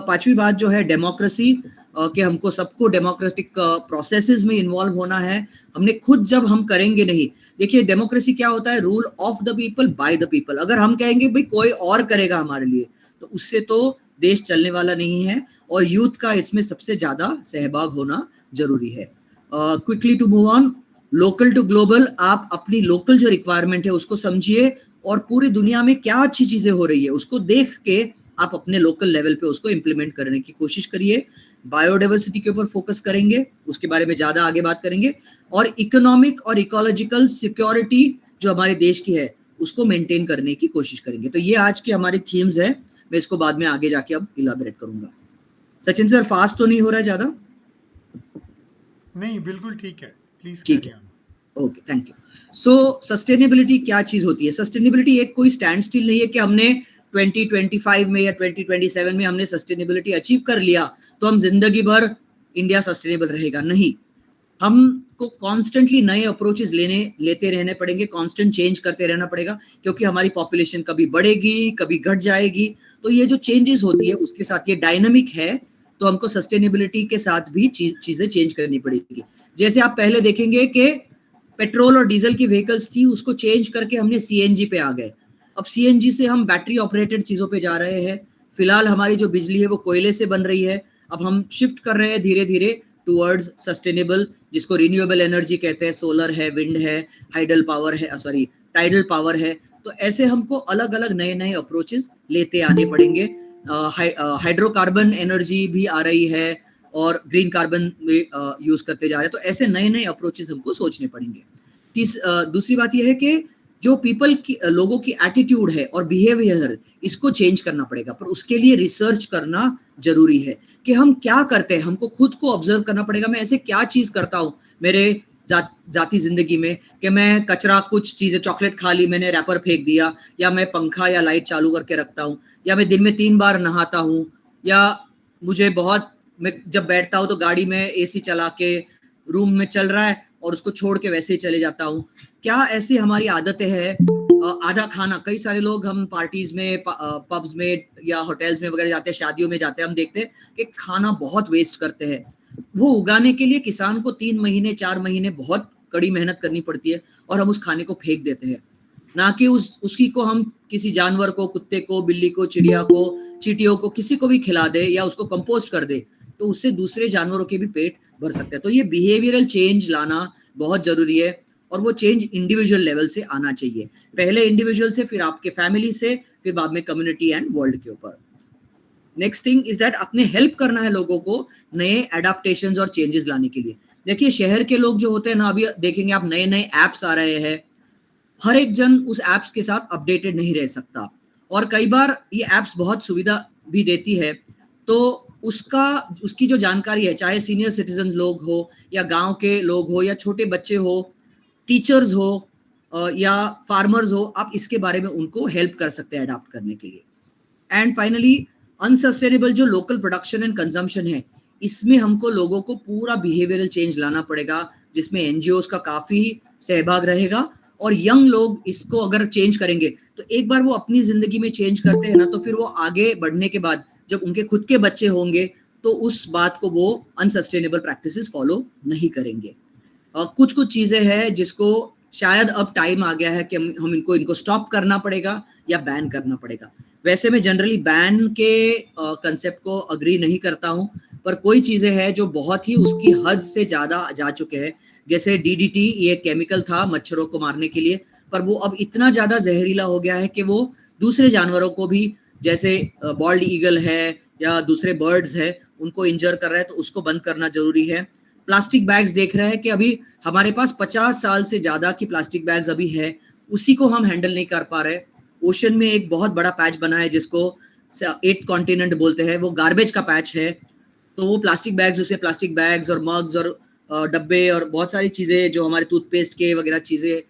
पांचवी बात जो है डेमोक्रेसी, कि हमको सबको डेमोक्रेटिक प्रोसेसेस में इन्वॉल्व होना है। हमने खुद जब हम करेंगे नहीं, देखिए डेमोक्रेसी क्या होता है, rule of the people by the people. अगर हम कहेंगे भाई कोई और करेगा हमारे लिए तो उससे तो देश चलने वाला नहीं है और यूथ का इसमें सबसे ज्यादा सहभाग होना जरूरी है। Quickly to move on, local to global, आप अपनी लोकल जो रिक्वायरमेंट है उसको समझिए और पूरी दुनिया में क्या अच्छी चीजें हो रही है उसको देख के आप अपने लोकल लेवल पे उसको इम्प्लीमेंट करने की कोशिश करिए। बायोडाइवर्सिटी के ऊपर फोकस करेंगे, उसके बारे में ज्यादा आगे बात करेंगे। और इकोनॉमिक और इकोलॉजिकल सिक्योरिटी जो हमारे देश की है उसको मेंटेन करने की कोशिश करेंगे। तो ये आज की हमारी थीम्स है। मैं इसको बाद में आगे जाके अब इलाबोरेट करूंगा। सचिन सर, फास्ट तो नहीं हो रहा है ज्यादा?
नहीं, बिल्कुल ठीक है, प्लीज।
ठीक है, okay, thank you. So sustainability क्या चीज होती है? सस्टेनेबिलिटी एक कोई स्टैंड स्टिल नहीं है कि हमने 2025 में या 2027 में हमने सस्टेनेबिलिटी अचीव कर लिया तो हम जिंदगी भर इंडिया सस्टेनेबल रहेगा। नहीं, हमको कॉन्स्टेंटली नए अप्रोचेस लेते रहने पड़ेंगे, कॉन्स्टेंट चेंज करते रहना पड़ेगा क्योंकि हमारी पॉपुलेशन कभी बढ़ेगी कभी घट जाएगी। तो ये जो चेंजेस होती है उसके साथ ये डायनामिक है, तो हमको सस्टेनेबिलिटी के साथ भी चीजें चेंज करनी पड़ेगी। जैसे आप पहले देखेंगे कि पेट्रोल और डीजल की व्हीकल्स थी, उसको चेंज करके हमने सीएनजी पे आ गए। अब सीएनजी से हम बैटरी ऑपरेटेड चीजों पे जा रहे हैं। फिलहाल हमारी जो बिजली है वो कोयले से बन रही है। अब हम शिफ्ट कर रहे हैं धीरे धीरे टुवर्ड्स सस्टेनेबल, जिसको रिन्यूएबल एनर्जी कहते हैं। सोलर है, विंड है, हाइडल पावर है, टाइडल पावर है। तो ऐसे हमको अलग अलग नए नए अप्रोचेस लेते आने पड़ेंगे। हाइड्रोकार्बन एनर्जी भी आ रही है और ग्रीन कार्बन भी यूज करते जा रहे हैं। तो ऐसे नए नए अप्रोचेस हमको सोचने पड़ेंगे। दूसरी बात यह है कि जो लोगों की एटीट्यूड है और बिहेवियर, इसको चेंज करना पड़ेगा, पर उसके लिए रिसर्च करना जरूरी है कि हम क्या करते हैं। हमको खुद को ऑब्जर्व करना पड़ेगा, मैं ऐसे क्या चीज करता हूँ मेरे जाती जिंदगी में कि मैं कचरा, कुछ चीजें, चॉकलेट खा ली मैंने, रैपर फेंक दिया, या मैं पंखा या लाइट चालू करके रखता हूँ, या मैं दिन में 3 बार नहाता हूँ, या मुझे मैं जब बैठता हूँ तो गाड़ी में एसी चला के रूम में चल रहा है और उसको छोड़ के वैसे ही चले जाता हूँ। क्या ऐसी हमारी आदतें हैं? आधा खाना, कई सारे लोग हम पार्टीज में, पब्स में या होटल्स में वगैरह जाते हैं, शादियों में जाते हैं, हम देखते हैं कि खाना बहुत वेस्ट करते हैं। वो उगाने के लिए किसान को 3 महीने 4 महीने बहुत कड़ी मेहनत करनी पड़ती है और हम उस खाने को फेंक देते हैं, ना कि उसी को हम किसी जानवर को, कुत्ते को, बिल्ली को, चिड़िया को, चींटियों को, किसी को भी खिला दे या उसको कंपोस्ट कर दे, तो उससे दूसरे जानवरों के भी पेट भर सकते हैं। तो ये बिहेवियरल चेंज लाना बहुत जरूरी है और वो चेंज इंडिविजुअल लेवल से आना चाहिए। पहले इंडिविजुअल से, फिर आपके फैमिली से, फिर बाद में कम्युनिटी एंड वर्ल्ड के ऊपर। नेक्स्ट थिंग इज दैट अपने हेल्प करना है लोगों को नए एडाप्टेशंस और चेंजेस लाने के लिए। देखिए शहर के लोग जो होते हैं ना, अभी देखेंगे आप, नए नए ऐप्स आ रहे हैं, हर एक जन उस ऐप्स के साथ अपडेटेड नहीं रह सकता, और कई बार ये ऐप्स बहुत सुविधा भी देती है, तो उसकी जो जानकारी है, चाहे सीनियर सिटीजन लोग हो या गांव के लोग हो या छोटे बच्चे हो, टीचर्स हो या फार्मर्स हो, आप इसके बारे में उनको हेल्प कर सकते हैं अडॉप्ट करने के लिए। एंड फाइनली अनसस्टेनेबल जो लोकल प्रोडक्शन एंड कंजम्पशन है, इसमें हमको लोगों को पूरा बिहेवियरल चेंज लाना पड़ेगा, जिसमें एनजीओज का काफी सहभाग रहेगा, और यंग लोग इसको अगर चेंज करेंगे तो एक बार वो अपनी जिंदगी में चेंज करते हैं ना, तो फिर वो आगे बढ़ने के बाद जब उनके खुद के बच्चे होंगे तो उस बात को वो अनसस्टेनेबल प्रैक्टिसेस फॉलो नहीं करेंगे। कुछ चीजें हैं जिसको शायद अब टाइम आ गया है कि हम इनको स्टॉप करना पड़ेगा या बैन करना पड़ेगा। वैसे मैं जनरली बैन के कंसेप्ट को अग्री नहीं करता हूं, पर कोई चीजें हैं जो बहुत ही उसकी हद से ज्यादा जा चुके हैं, जैसे डीडीटी, ये केमिकल था मच्छरों को मारने के लिए, पर वो अब इतना ज्यादा जहरीला हो गया है कि वो दूसरे जानवरों को भी, जैसे बॉल्ड ईगल है या दूसरे बर्ड्स है, उनको इंजर कर रहा है, तो उसको बंद करना जरूरी है। प्लास्टिक बैग्स देख रहे हैं कि अभी हमारे पास 50 साल से ज्यादा की प्लास्टिक बैग्स अभी है, उसी को हम हैंडल नहीं कर पा रहे। ओशन में एक बहुत बड़ा पैच बना है जिसको 8th कॉन्टिनेंट बोलते हैं, वो गार्बेज का पैच है। तो वो प्लास्टिक बैग्स, उसे प्लास्टिक बैग्स और मग्स और डब्बे और बहुत सारी चीजें जो हमारे टूथपेस्ट के वगैरह चीजें,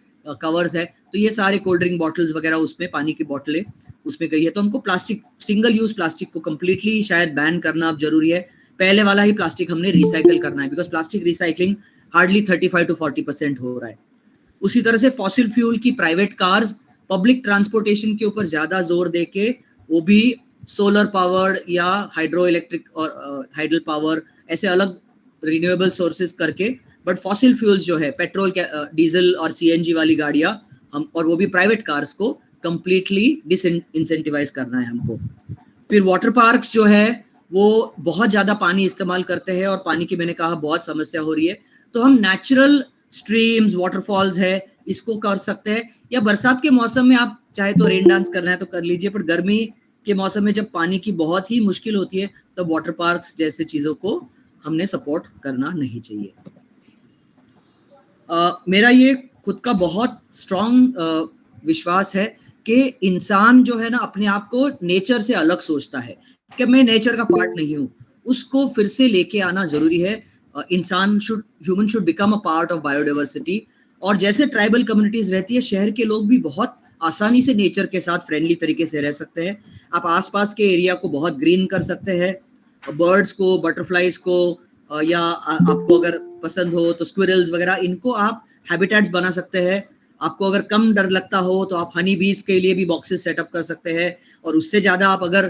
कवर्स है, तो ये सारे कोल्ड ड्रिंक बॉटल्स वगैरह, उसमें पानी की बोतलें उसमें गई है। तो हमको प्लास्टिक, सिंगल यूज प्लास्टिक को कंप्लीटली शायद बैन करना अब जरूरी है। पहले वाला ही प्लास्टिक हमने रिसाइकल करना है, because plastic recycling hardly 35 to 40% हो रहा है। उसी तरह से फॉसिल फ्यूल की प्राइवेट कार्स, पब्लिक ट्रांसपोर्टेशन के ऊपर ज्यादा जोर देके वो भी सोलर पावर्ड या हाइड्रो इलेक्ट्रिक और हाइडल पावर, ऐसे अलग रिन्यूएबल सोर्सेज करके, बट फॉसिल फ्यूल्स जो है, पेट्रोल, डीजल और सीएनजी वाली गाड़ियां हम, और वो भी प्राइवेट कार्स को कंप्लीटली डिसइंसेंटिवाइज करना है हमको। फिर वाटर पार्क्स जो है वो बहुत ज्यादा पानी इस्तेमाल करते हैं और पानी की, मैंने कहा, बहुत समस्या हो रही है, तो हम नेचुरल स्ट्रीम्स, वाटरफॉल्स है, इसको कर सकते हैं। या बरसात के मौसम में आप चाहे तो रेन डांस करना है तो कर लीजिए, पर गर्मी के मौसम में जब पानी की बहुत ही मुश्किल होती है, तो वाटर पार्क्स जैसे चीजों को हमने सपोर्ट करना नहीं चाहिए। मेरा ये खुद का बहुत स्ट्रॉन्ग विश्वास है कि इंसान जो है ना, अपने आप को नेचर से अलग सोचता है कि मैं नेचर का पार्ट नहीं हूँ, उसको फिर से लेके आना जरूरी है। Human should become a part of biodiversity. और जैसे ट्राइबल कम्युनिटीज रहती है, शहर के लोग भी बहुत आसानी से नेचर के साथ फ्रेंडली तरीके से रह सकते हैं। आप आसपास के एरिया को बहुत ग्रीन कर सकते हैं, बर्ड्स को, बटरफ्लाइज को, या आपको अगर पसंद हो तो स्क्विरल्स वगैरह, इनको आप हैबिटेट्स बना सकते हैं। आपको अगर कम डर लगता हो तो आप हनी बीज के लिए भी बॉक्सेस सेटअप कर सकते हैं, और उससे ज्यादा आप अगर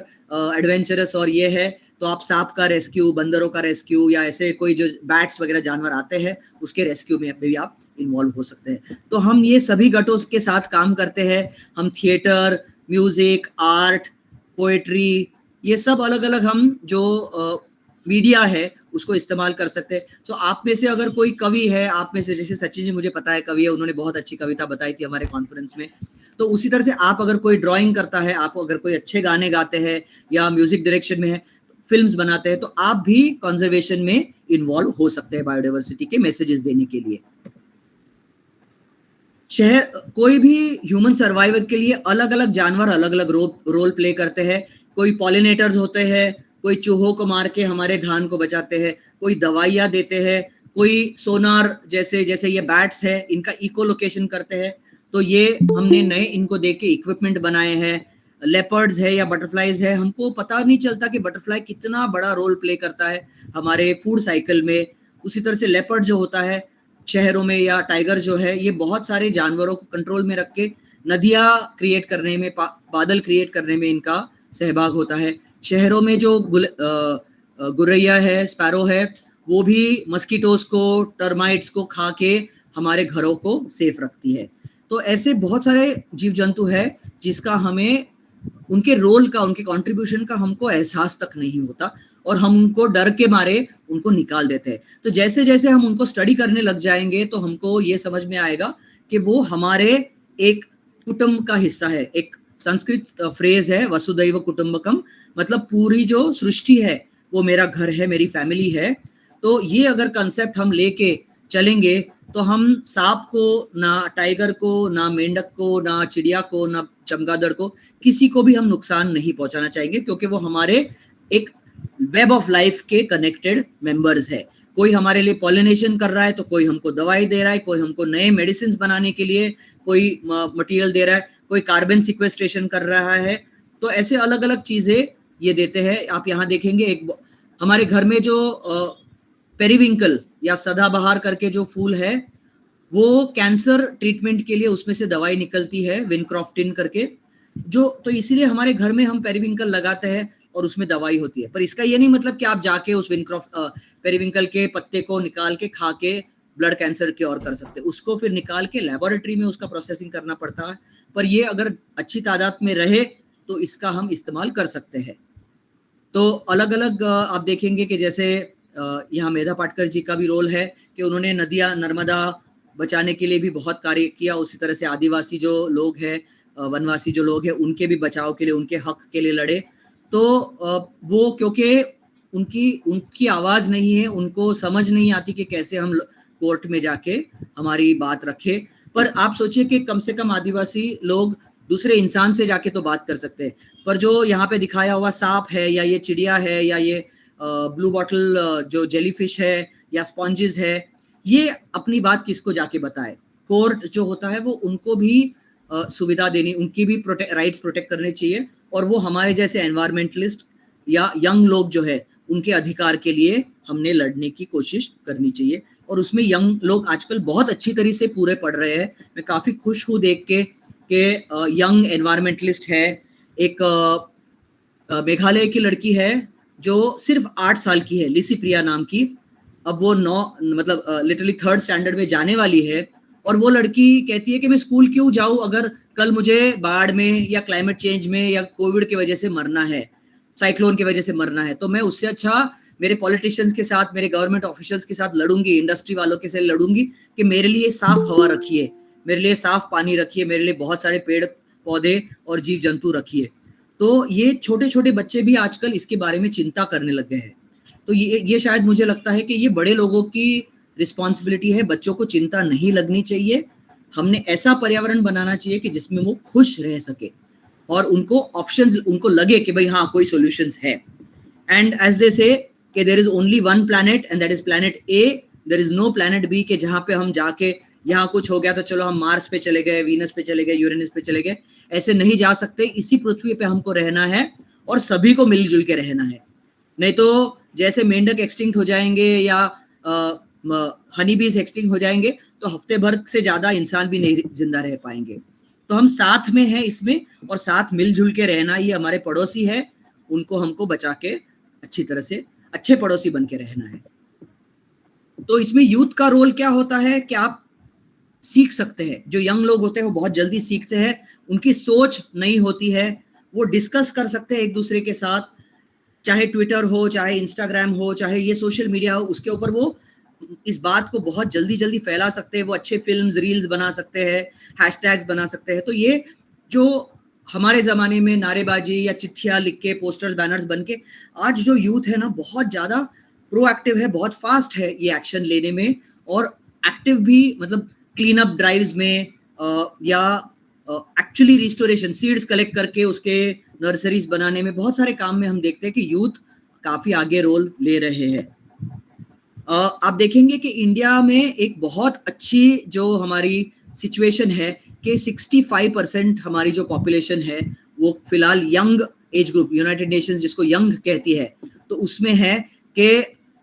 एडवेंचरस और ये है तो आप सांप का रेस्क्यू, बंदरों का रेस्क्यू, या ऐसे कोई जो बैट्स वगैरह जानवर आते हैं उसके रेस्क्यू में भी आप इन्वॉल्व हो सकते हैं। तो हम ये सभी गटों के साथ काम करते हैं। हम थिएटर, म्यूजिक, आर्ट, पोएट्री, ये सब अलग अलग हम जो मीडिया है उसको इस्तेमाल कर सकते हैं। तो आप में से अगर कोई कवि है, आप में से जैसे सचिन जी मुझे पता है कवि है, उन्होंने बहुत अच्छी कविता बताई थी हमारे कॉन्फ्रेंस में, तो उसी तरह से आप अगर कोई ड्राइंग करता है, आप अगर कोई अच्छे गाने गाते हैं या म्यूजिक डायरेक्शन में है, फिल्म्स बनाते हैं, तो आप भी कंजर्वेशन में इन्वॉल्व हो सकते हैं बायोडाइवर्सिटी के मैसेजेस देने के लिए। शहर कोई भी ह्यूमन सर्वाइवल के लिए अलग अलग जानवर अलग अलग रोल प्ले करते हैं। कोई पॉलिनेटर्स होते हैं, कोई चूहों को मार के हमारे धान को बचाते हैं, कोई दवाइयाँ देते हैं, कोई सोनार जैसे जैसे ये बैट्स है इनका इको लोकेशन करते हैं, तो ये हमने नए इनको देख के इक्विपमेंट बनाए हैं। लेपर्ड्स है या बटरफ्लाईज है, हमको पता नहीं चलता कि बटरफ्लाई कितना बड़ा रोल प्ले करता है हमारे फूड साइकिल में। उसी तरह से लेपर्ड जो होता है शहरों में, या टाइगर जो है, ये बहुत सारे जानवरों को कंट्रोल में रख के नदियाँ क्रिएट करने में, बादल क्रिएट करने में इनका सहभाग होता है। शहरों में जो गुरैया है, स्पैरो है, वो भी मस्कीटोज को, टर्माइट्स को खा के हमारे घरों को सेफ रखती है। तो ऐसे बहुत सारे जीव जंतु है जिसका हमें उनके रोल का, उनके कंट्रीब्यूशन का हमको एहसास तक नहीं होता और हम उनको डर के मारे उनको निकाल देते हैं। तो जैसे जैसे हम उनको स्टडी करने लग जाएंगे तो हमको ये समझ में आएगा कि वो हमारे एक कुटुंब का हिस्सा है। एक संस्कृत फ्रेज है वसुदैव कुटुंबकम, मतलब पूरी जो सृष्टि है वो मेरा घर है, मेरी फैमिली है। तो ये अगर कंसेप्ट हम लेके चलेंगे तो हम सांप को, ना टाइगर को, ना मेंढक को, ना चिड़िया को, ना चमगादड़ को, किसी को भी हम नुकसान नहीं पहुंचाना चाहेंगे, क्योंकि वो हमारे एक वेब ऑफ लाइफ के कनेक्टेड मेंबर्स है। कोई हमारे लिए पॉलिनेशन कर रहा है, तो कोई हमको दवाई दे रहा है, कोई हमको नए मेडिसिन बनाने के लिए कोई मटेरियल दे रहा है, कोई कार्बन सिक्वेस्ट्रेशन कर रहा है। तो ऐसे अलग अलग चीजें ये देते हैं। आप यहाँ देखेंगे एक हमारे घर में जो पेरीविंकल या सदाबहार करके जो फूल है, वो कैंसर ट्रीटमेंट के लिए उसमें से दवाई निकलती है, विनक्रॉफ्टिन करके, जो तो इसीलिए हमारे घर में हम पेरीविंकल लगाते हैं और उसमें दवाई होती है। पर इसका ये नहीं मतलब कि आप जाके उस पेरीविंकल के पत्ते को निकाल के खा के ब्लड कैंसर क्योर कर सकते हैं। उसको फिर निकाल के लेबोरेटरी में उसका प्रोसेसिंग करना पड़ता है, पर ये अगर अच्छी तादाद में रहे तो इसका हम इस्तेमाल कर सकते हैं। तो अलग अलग आप देखेंगे कि जैसे यहाँ मेधा पाटकर जी का भी रोल है कि उन्होंने नदियाँ, नर्मदा बचाने के लिए भी बहुत कार्य किया। उसी तरह से आदिवासी जो लोग हैं, वनवासी जो लोग हैं, उनके भी बचाव के लिए, उनके हक के लिए लड़े। तो वो क्योंकि उनकी आवाज़ नहीं है, उनको समझ नहीं आती कि कैसे हम कोर्ट में जाके हमारी बात रखें। पर आप सोचिए कि कम से कम आदिवासी लोग दूसरे इंसान से जाके तो बात कर सकते हैं, पर जो यहाँ पे दिखाया हुआ सांप है, या ये चिड़िया है, या ये ब्लू बॉटल जो जेलीफिश है, या स्पॉन्जेस है, ये अपनी बात किसको जाके बताए। कोर्ट जो होता है वो उनको भी सुविधा देनी, उनकी भी राइट्स प्रोटेक्ट करने चाहिए, और वो हमारे जैसे एनवायरमेंटलिस्ट या यंग लोग जो है उनके अधिकार के लिए हमने लड़ने की कोशिश करनी चाहिए। और उसमें यंग लोग आजकल बहुत अच्छी तरह से पूरे पढ़ रहे हैं। मैं काफ़ी खुश हूँ देख के कि यंग एनवायरमेंटलिस्ट है। एक मेघालय की लड़की है जो सिर्फ 8 साल की है, लिसी प्रिया नाम की। अब वो लिटरली 3rd स्टैंडर्ड में जाने वाली है, और वो लड़की कहती है कि मैं स्कूल क्यों जाऊं अगर कल मुझे बाढ़ में या क्लाइमेट चेंज में या कोविड की वजह से मरना है, साइक्लोन की वजह से मरना है, तो मैं उससे अच्छा मेरे पॉलिटिशियंस के साथ, मेरे गवर्नमेंट ऑफिशियल्स के साथ लड़ूंगी, इंडस्ट्री वालों के साथ लड़ूंगी कि मेरे लिए साफ हवा रखिए, मेरे लिए साफ पानी रखिए, मेरे लिए बहुत सारे पेड़ पौधे और जीव जंतु रखिए। तो ये छोटे छोटे बच्चे भी आजकल इसके बारे में चिंता करने लग गए हैं। तो ये शायद मुझे लगता है कि ये बड़े लोगों की रिस्पॉन्सिबिलिटी है। बच्चों को चिंता नहीं लगनी चाहिए। हमने ऐसा पर्यावरण बनाना चाहिए कि जिसमें वो खुश रह सके और उनको ऑप्शंस, उनको लगे कि भाई हाँ कोई सॉल्यूशंस है। एंड एज दे से कि there is only one planet and that is planet A, there is no planet B, कि जहाँ पे हम जाके यहाँ कुछ हो गया तो चलो हम मार्स पे चले गए, वीनस पे चले गए, यूरेनस पे चले गए। ऐसे नहीं जा सकते। इसी पृथ्वी पे हमको रहना है और सभी को मिलजुल के रहना है। नहीं तो जैसे मेंढक एक्सटिंक्ट हो जाएंगे या हनी बीज एक्सटिंक्ट हो जाएंगे तो हफ्ते भर से ज्यादा इंसान भी नहीं जिंदा रह पाएंगे। तो हम साथ में हैं इसमें, और साथ मिलजुल के रहना। ये हमारे पड़ोसी है, उनको हमको बचा के अच्छी तरह से अच्छे पड़ोसी बन के रहना है। तो इसमें यूथ का रोल क्या होता है कि आप सीख सकते हैं। जो यंग लोग होते हैं वो बहुत जल्दी सीखते हैं, उनकी सोच नई होती है, वो डिस्कस कर सकते हैं एक दूसरे के साथ। चाहे ट्विटर हो, चाहे इंस्टाग्राम हो, चाहे ये सोशल मीडिया हो, उसके ऊपर वो इस बात को बहुत जल्दी जल्दी फैला सकते हैं। वो अच्छे फिल्म्स, रील्स बना सकते हैं, हैशटैग्स बना सकते हैं। तो ये जो हमारे ज़माने में नारेबाजी या चिट्ठियाँ लिख के, पोस्टर्स, बैनर्स बन के, आज जो यूथ है ना बहुत ज़्यादा प्रोएक्टिव है, बहुत फास्ट है ये एक्शन लेने में, और एक्टिव भी मतलब क्लीन अप ड्राइव्स में या एक्चुअली रिस्टोरेशन, सीड्स कलेक्ट करके उसके नर्सरीज बनाने में, बहुत सारे काम में हम देखते हैं कि यूथ काफ़ी आगे रोल ले रहे हैं। आप देखेंगे कि इंडिया में एक बहुत अच्छी जो हमारी सिचुएशन है कि 65% हमारी जो पॉपुलेशन है वो फिलहाल young age group, United Nations जिसको यंग कहती है, तो उसमें है कि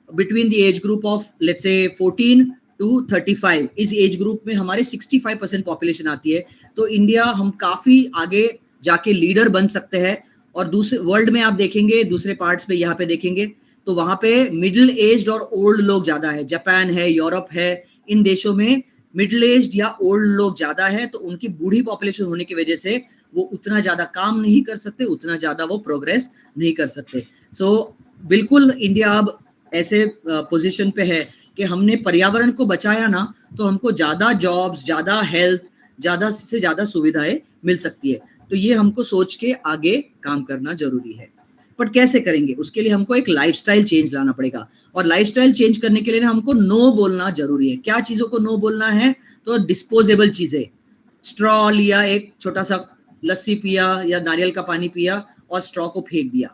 between the age group of let's say 14 to 35 इस एज ग्रुप में हमारे 65% पॉपुलेशन आती है। तो इंडिया हम काफी आगे जाके लीडर बन सकते हैं। और दूसरे वर्ल्ड में आप देखेंगे, दूसरे पार्ट्स में यहाँ पे देखेंगे तो वहां पे मिडिल एज्ड और ओल्ड लोग ज्यादा है। जापान है, यूरोप है, इन देशों में मिडिल एज्ड या ओल्ड लोग ज्यादा है। तो उनकी बूढ़ी पॉपुलेशन होने की वजह से वो उतना ज्यादा काम नहीं कर सकते, उतना ज्यादा वो प्रोग्रेस नहीं कर सकते। सो बिल्कुल इंडिया अब ऐसे पोजीशन पे है कि हमने पर्यावरण को बचाया ना तो हमको ज्यादा जॉब्स, ज्यादा हेल्थ, ज्यादा से ज्यादा सुविधाएं मिल सकती है। तो ये हमको सोच के आगे काम करना जरूरी है। बट कैसे करेंगे? उसके लिए हमको एक लाइफस्टाइल चेंज लाना पड़ेगा। और लाइफस्टाइल चेंज करने के लिए ना हमको नो बोलना जरूरी है। क्या चीजों को नो बोलना है? तो डिस्पोजेबल चीजें, स्ट्रॉ लिया, एक छोटा सा लस्सी पिया या नारियल का पानी पिया और स्ट्रॉ को फेंक दिया।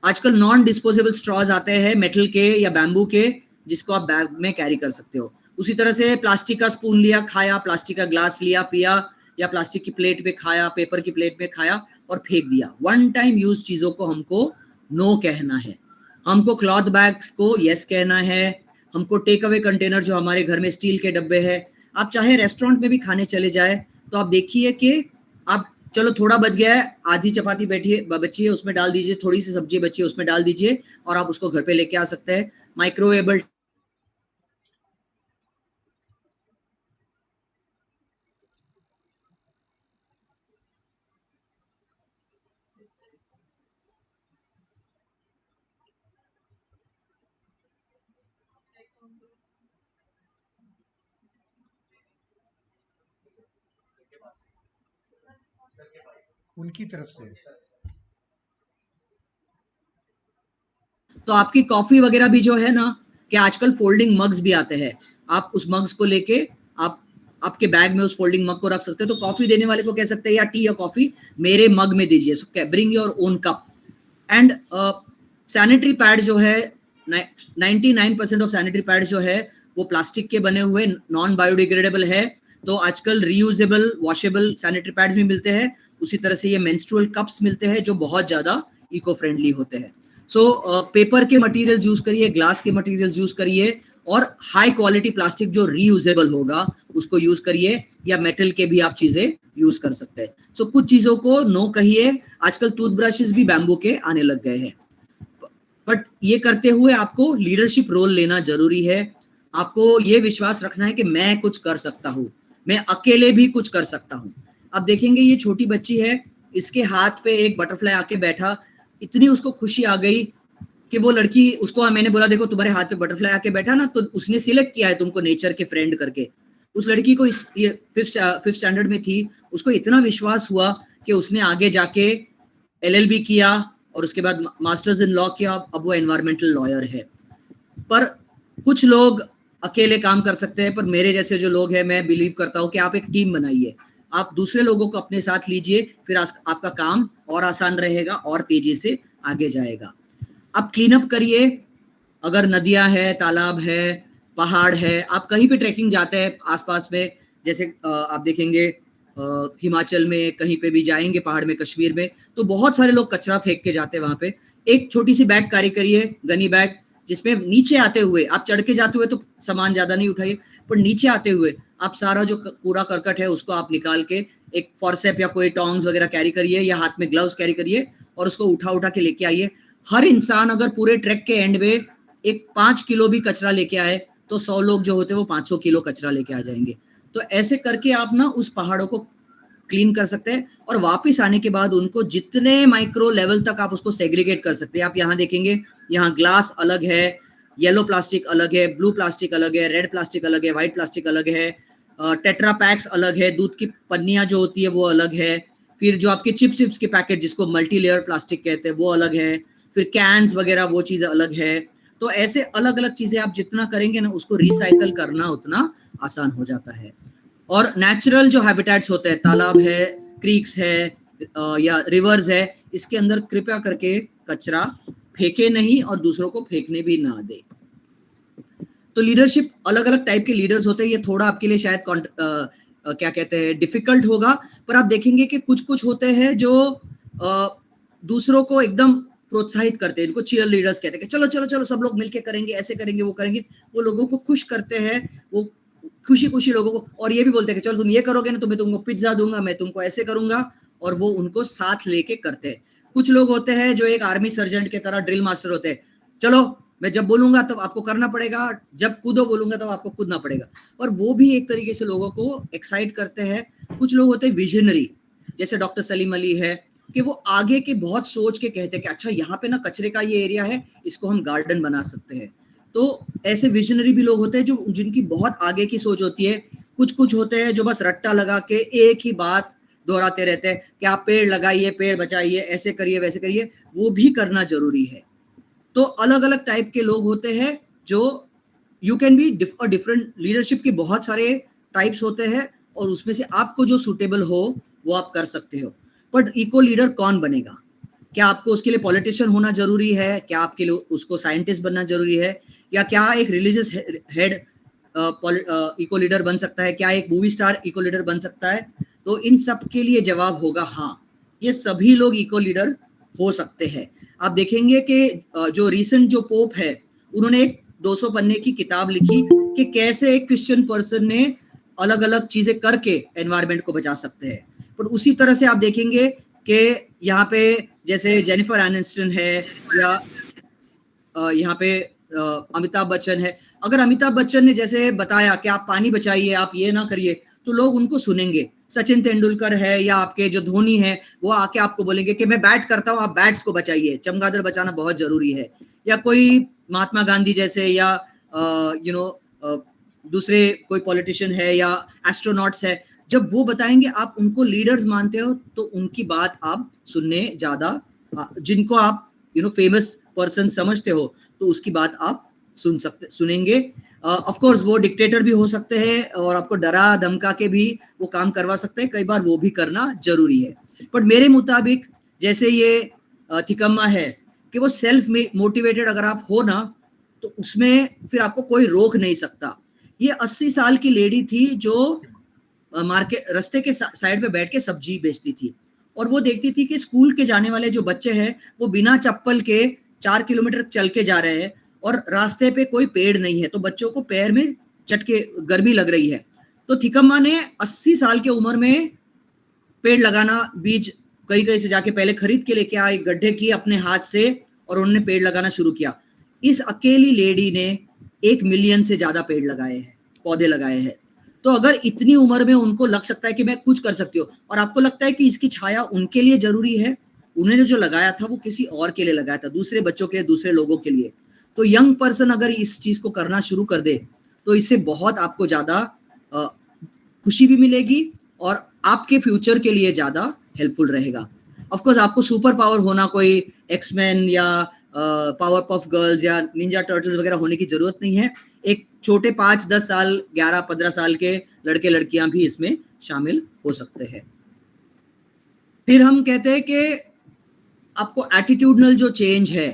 आजकल नॉन डिस्पोजेबल स्ट्रॉज आते हैं, मेटल के या बैम्बू के, जिसको आप बैग में कैरी कर सकते हो। उसी तरह से प्लास्टिक का स्पून लिया, खाया, प्लास्टिक का ग्लास लिया, पिया, या प्लास्टिक की प्लेट पे खाया, पेपर की प्लेट में खाया और फेंक दिया। वन टाइम यूज चीजों को हमको नो कहना है। हमको क्लॉथ बैग्स को यस कहना है। हमको टेक अवे कंटेनर जो हमारे घर में स्टील के डब्बे है, आप चाहे रेस्टोरेंट में भी खाने चले जाए तो आप देखिए कि आप चलो थोड़ा बच गया है, आधी चपाती बची है उसमें डाल दीजिए, थोड़ी सी सब्जी बची है उसमें डाल दीजिए और आप उसको घर पे लेके आ सकते हैं। माइक्रोवेबल
उनकी तरफ से।
तो आपकी कॉफी वगैरह भी जो है ना, कि आजकल फोल्डिंग मग्स भी आते हैं, आप उस मग्स को लेके आप आपके बैग में उस फोल्डिंग मग को रख सकते हैं। तो कॉफी देने वाले को कह सकते हैं या टी या कॉफी मेरे मग में दीजिए। सो bring your own cup. And sanitary pad जो है, 99% ऑफ सैनिटरी पैड जो है वो प्लास्टिक के बने हुए, नॉन बायोडिग्रेडेबल है। तो आजकल रीयूजेबल, वॉशेबल सैनिटरी पैड्स भी मिलते हैं। उसी तरह से ये मेंस्ट्रुअल कप्स मिलते हैं जो बहुत ज्यादा इको फ्रेंडली होते हैं। सो पेपर के मटेरियल्स यूज करिए, ग्लास के मटेरियल्स यूज करिए, और हाई क्वालिटी प्लास्टिक जो रीयूजेबल होगा उसको यूज करिए, या मेटल के भी आप चीजें यूज कर सकते हैं। सो कुछ चीजों को नो कहिए। आजकल टूथब्रशेस भी बैम्बू के आने लग गए हैं। बट ये करते हुए आपको लीडरशिप रोल लेना जरूरी है। आपको ये विश्वास रखना है कि मैं कुछ कर सकता हूँ, मैं अकेले भी कुछ कर सकता हूँ। आप देखेंगे ये छोटी बच्ची है, इसके हाथ पे एक बटरफ्लाई आके बैठा, इतनी उसको खुशी आ गई कि वो लड़की, उसको मैंने बोला देखो तुम्हारे हाथ पे बटरफ्लाई आके बैठा ना, तो उसने सिलेक्ट किया है तुमको नेचर के फ्रेंड करके। उस लड़की को ये फिफ्थ स्टैंडर्ड में थी, उसको इतना विश्वास हुआ कि उसने आगे जाके LLB किया और उसके बाद मास्टर्स इन लॉ किया। अब वो एनवायरमेंटल लॉयर है। पर कुछ लोग अकेले काम कर सकते हैं, पर मेरे जैसे जो लोग हैं, मैं बिलीव करता हूं कि आप एक टीम बनाइए, आप दूसरे लोगों को अपने साथ लीजिए, फिर आपका काम और आसान रहेगा और तेजी से आगे जाएगा। आप क्लीन अप करिए। अगर नदियां है, तालाब है, पहाड़ है, आप कहीं पे ट्रैकिंग जाते हैं आसपास में, जैसे आप देखेंगे हिमाचल में कहीं पे भी जाएंगे, पहाड़ में, कश्मीर में, तो बहुत सारे लोग कचरा फेंक के जाते हैं वहां पे। एक छोटी सी बैग कैरी करिए, गनी बैग, जिसमें नीचे आते हुए, आप चढ़ के जाते हुए तो सामान ज्यादा नहीं उठाइए, पर नीचे आते हुए आप सारा जो कूड़ा करकट है उसको आप निकाल के एक फॉर्सेप या कोई टोंग्स वगैरह कैरी करिए, या हाथ में ग्लव्स कैरी करिए और उसको उठा उठा के लेके आइए। हर इंसान अगर पूरे ट्रैक के एंड में एक 5 किलो भी कचरा लेके आए तो 100 लोग जो होते हैं वो 500 किलो कचरा लेके आ जाएंगे। तो ऐसे करके आप ना उस पहाड़ों को क्लीन कर सकते हैं और वापस आने के बाद उनको जितने माइक्रो लेवल तक आप उसको सेग्रीगेट कर सकते हैं। आप यहाँ देखेंगे, यहाँ ग्लास अलग है, येलो प्लास्टिक अलग है, ब्लू प्लास्टिक अलग है, रेड प्लास्टिक अलग है, व्हाइट प्लास्टिक अलग है, टेट्रा पैक्स अलग है, दूध की पन्नियां जो होती है वो अलग है, फिर जो आपके चिप्स के पैकेट जिसको मल्टी लेयर प्लास्टिक कहते हैं वो अलग है, फिर कैंस वगैरह वो चीज़ अलग है। तो ऐसे अलग अलग चीज़ें आप जितना करेंगे ना उसको रिसाइकल करना उतना आसान हो जाता है। और नेचुरल जो हैबिटेट्स होते हैं, तालाब है, क्रीक्स है या रिवर्स है, इसके अंदर कृपया करके कचरा फेंके नहीं और दूसरों को फेंकने भी ना दे। तो लीडरशिप, अलग अलग टाइप के लीडर्स होते हैं, ये थोड़ा आपके लिए शायद क्या कहते हैं डिफिकल्ट होगा, पर आप देखेंगे कि कुछ कुछ होते हैं जो दूसरों को एकदम प्रोत्साहित करते हैं, इनको चीयर लीडर्स कहते हैं कि चलो चलो चलो सब लोग मिलके करेंगे, ऐसे करेंगे, वो करेंगे, वो लोगों को खुश करते हैं, वो खुशी खुशी लोगों को, और ये भी बोलते हैं कि चलो तुम ये करोगे ना तो मैं तुमको पिज्जा दूंगा, मैं तुमको ऐसे करूंगा, और वो उनको साथ लेके करते हैं। कुछ लोग होते हैं जो एक आर्मी सर्जेंट के तरह ड्रिल मास्टर होते हैं, चलो मैं जब बोलूंगा तब आपको करना पड़ेगा, जब कूदो बोलूंगा तब आपको कूदना पड़ेगा, और वो भी एक तरीके से लोगों को एक्साइट करते हैं। कुछ लोग होते हैं विजनरी, जैसे डॉक्टर सलीम अली है, कि वो आगे के बहुत सोच के कहते हैं कि अच्छा यहाँ पे ना कचरे का ये एरिया है, इसको हम गार्डन बना सकते हैं। तो ऐसे विजनरी भी लोग होते हैं जो जिनकी बहुत आगे की सोच होती है। कुछ कुछ होते हैं जो बस रट्टा लगा के एक ही बात दोहराते रहते हैं कि आप पेड़ लगाइए, पेड़ बचाइए, ऐसे करिए, वैसे करिए, वो भी करना जरूरी है। तो अलग अलग टाइप के लोग होते हैं जो you can be different, leadership के बहुत सारे टाइप्स होते हैं और उसमें से आपको जो सूटेबल हो वो आप कर सकते हो। बट इको लीडर कौन बनेगा? क्या आपको उसके लिए पॉलिटिशियन होना जरूरी है? क्या आपके लिए उसको साइंटिस्ट बनना जरूरी है? या क्या एक रिलीजियस हेड इको लीडर बन सकता है? क्या एक मूवी स्टार इको लीडर बन सकता है? तो इन सब के लिए जवाब होगा हाँ, ये सभी लोग इको लीडर हो सकते हैं। आप देखेंगे कि जो रिसेंट जो पोप है, उन्होंने एक 200 पन्ने की किताब लिखी कि कैसे एक क्रिश्चियन पर्सन ने अलग अलग चीजें करके एनवायरनमेंट को बचा सकते हैं। पर उसी तरह से आप देखेंगे कि यहाँ पे जैसे जेनिफर एनिस्टन है या यहाँ पे अमिताभ बच्चन है, अगर अमिताभ बच्चन ने जैसे बताया कि आप पानी बचाइए, आप ये ना करिए, तो लोग उनको सुनेंगे। सचिन तेंदुलकर है या आपके जो धोनी है, वो आके आपको बोलेंगे कि मैं बैट करता हूँ, आप बैट्स को बचाइए, चमगादड़ बचाना बहुत जरूरी है। या कोई महात्मा गांधी जैसे या दूसरे कोई पॉलिटिशियन है या एस्ट्रोनॉट्स है, जब वो बताएंगे आप उनको लीडर्स मानते हो तो उनकी बात आप सुनने ज्यादा, जिनको आप फेमस पर्सन समझते हो तो उसकी बात आप सुनेंगे। ऑफ कोर्स वो डिक्टेटर भी हो सकते हैं और आपको डरा धमका के भी वो काम करवा सकते हैं, कई बार वो भी करना जरूरी है। बट मेरे मुताबिक जैसे ये थिकम्मा है कि वो सेल्फ मोटिवेटेड अगर आप हो ना तो उसमें फिर आपको कोई रोक नहीं सकता। ये 80 साल की लेडी थी जो मार्केट रास्ते के साइड पे बैठ के सब्जी बेचती थी और वो देखती थी कि स्कूल के जाने वाले जो बच्चे हैं वो बिना चप्पल के 4 किलोमीटर चल के जा रहे हैं और रास्ते पे कोई पेड़ नहीं है, तो बच्चों को पैर में चटके गर्मी लग रही है। तो थिकम्मा ने 80 साल की उम्र में पेड़ लगाना, बीज कहीं कहीं से जाके पहले खरीद के लेके आए, गड्ढे किए अपने हाथ से और उन्होंने पेड़ लगाना शुरू किया। इस अकेली लेडी ने 1 मिलियन से ज्यादा पेड़ लगाए हैं, पौधे लगाए हैं। तो अगर इतनी उम्र में उनको लग सकता है कि मैं कुछ कर सकती हूँ और आपको लगता है कि इसकी छाया उनके लिए जरूरी है, उन्होंने जो लगाया था वो किसी और के लिए लगाया था, दूसरे बच्चों के लिए, दूसरे लोगों के लिए। तो यंग पर्सन अगर इस चीज को करना शुरू कर दे तो इससे बहुत आपको ज्यादा खुशी भी मिलेगी और आपके फ्यूचर के लिए ज्यादा हेल्पफुल रहेगा। ऑफ कोर्स आपको सुपर पावर होना, कोई एक्समैन या पावर पफ गर्ल्स या निंजा टर्टल्स वगैरह होने की जरूरत नहीं है। एक छोटे 5-10 साल, 11-15 साल के लड़के लड़कियां भी इसमें शामिल हो सकते हैं। फिर हम कहते हैं कि आपको एटीट्यूडनल जो चेंज है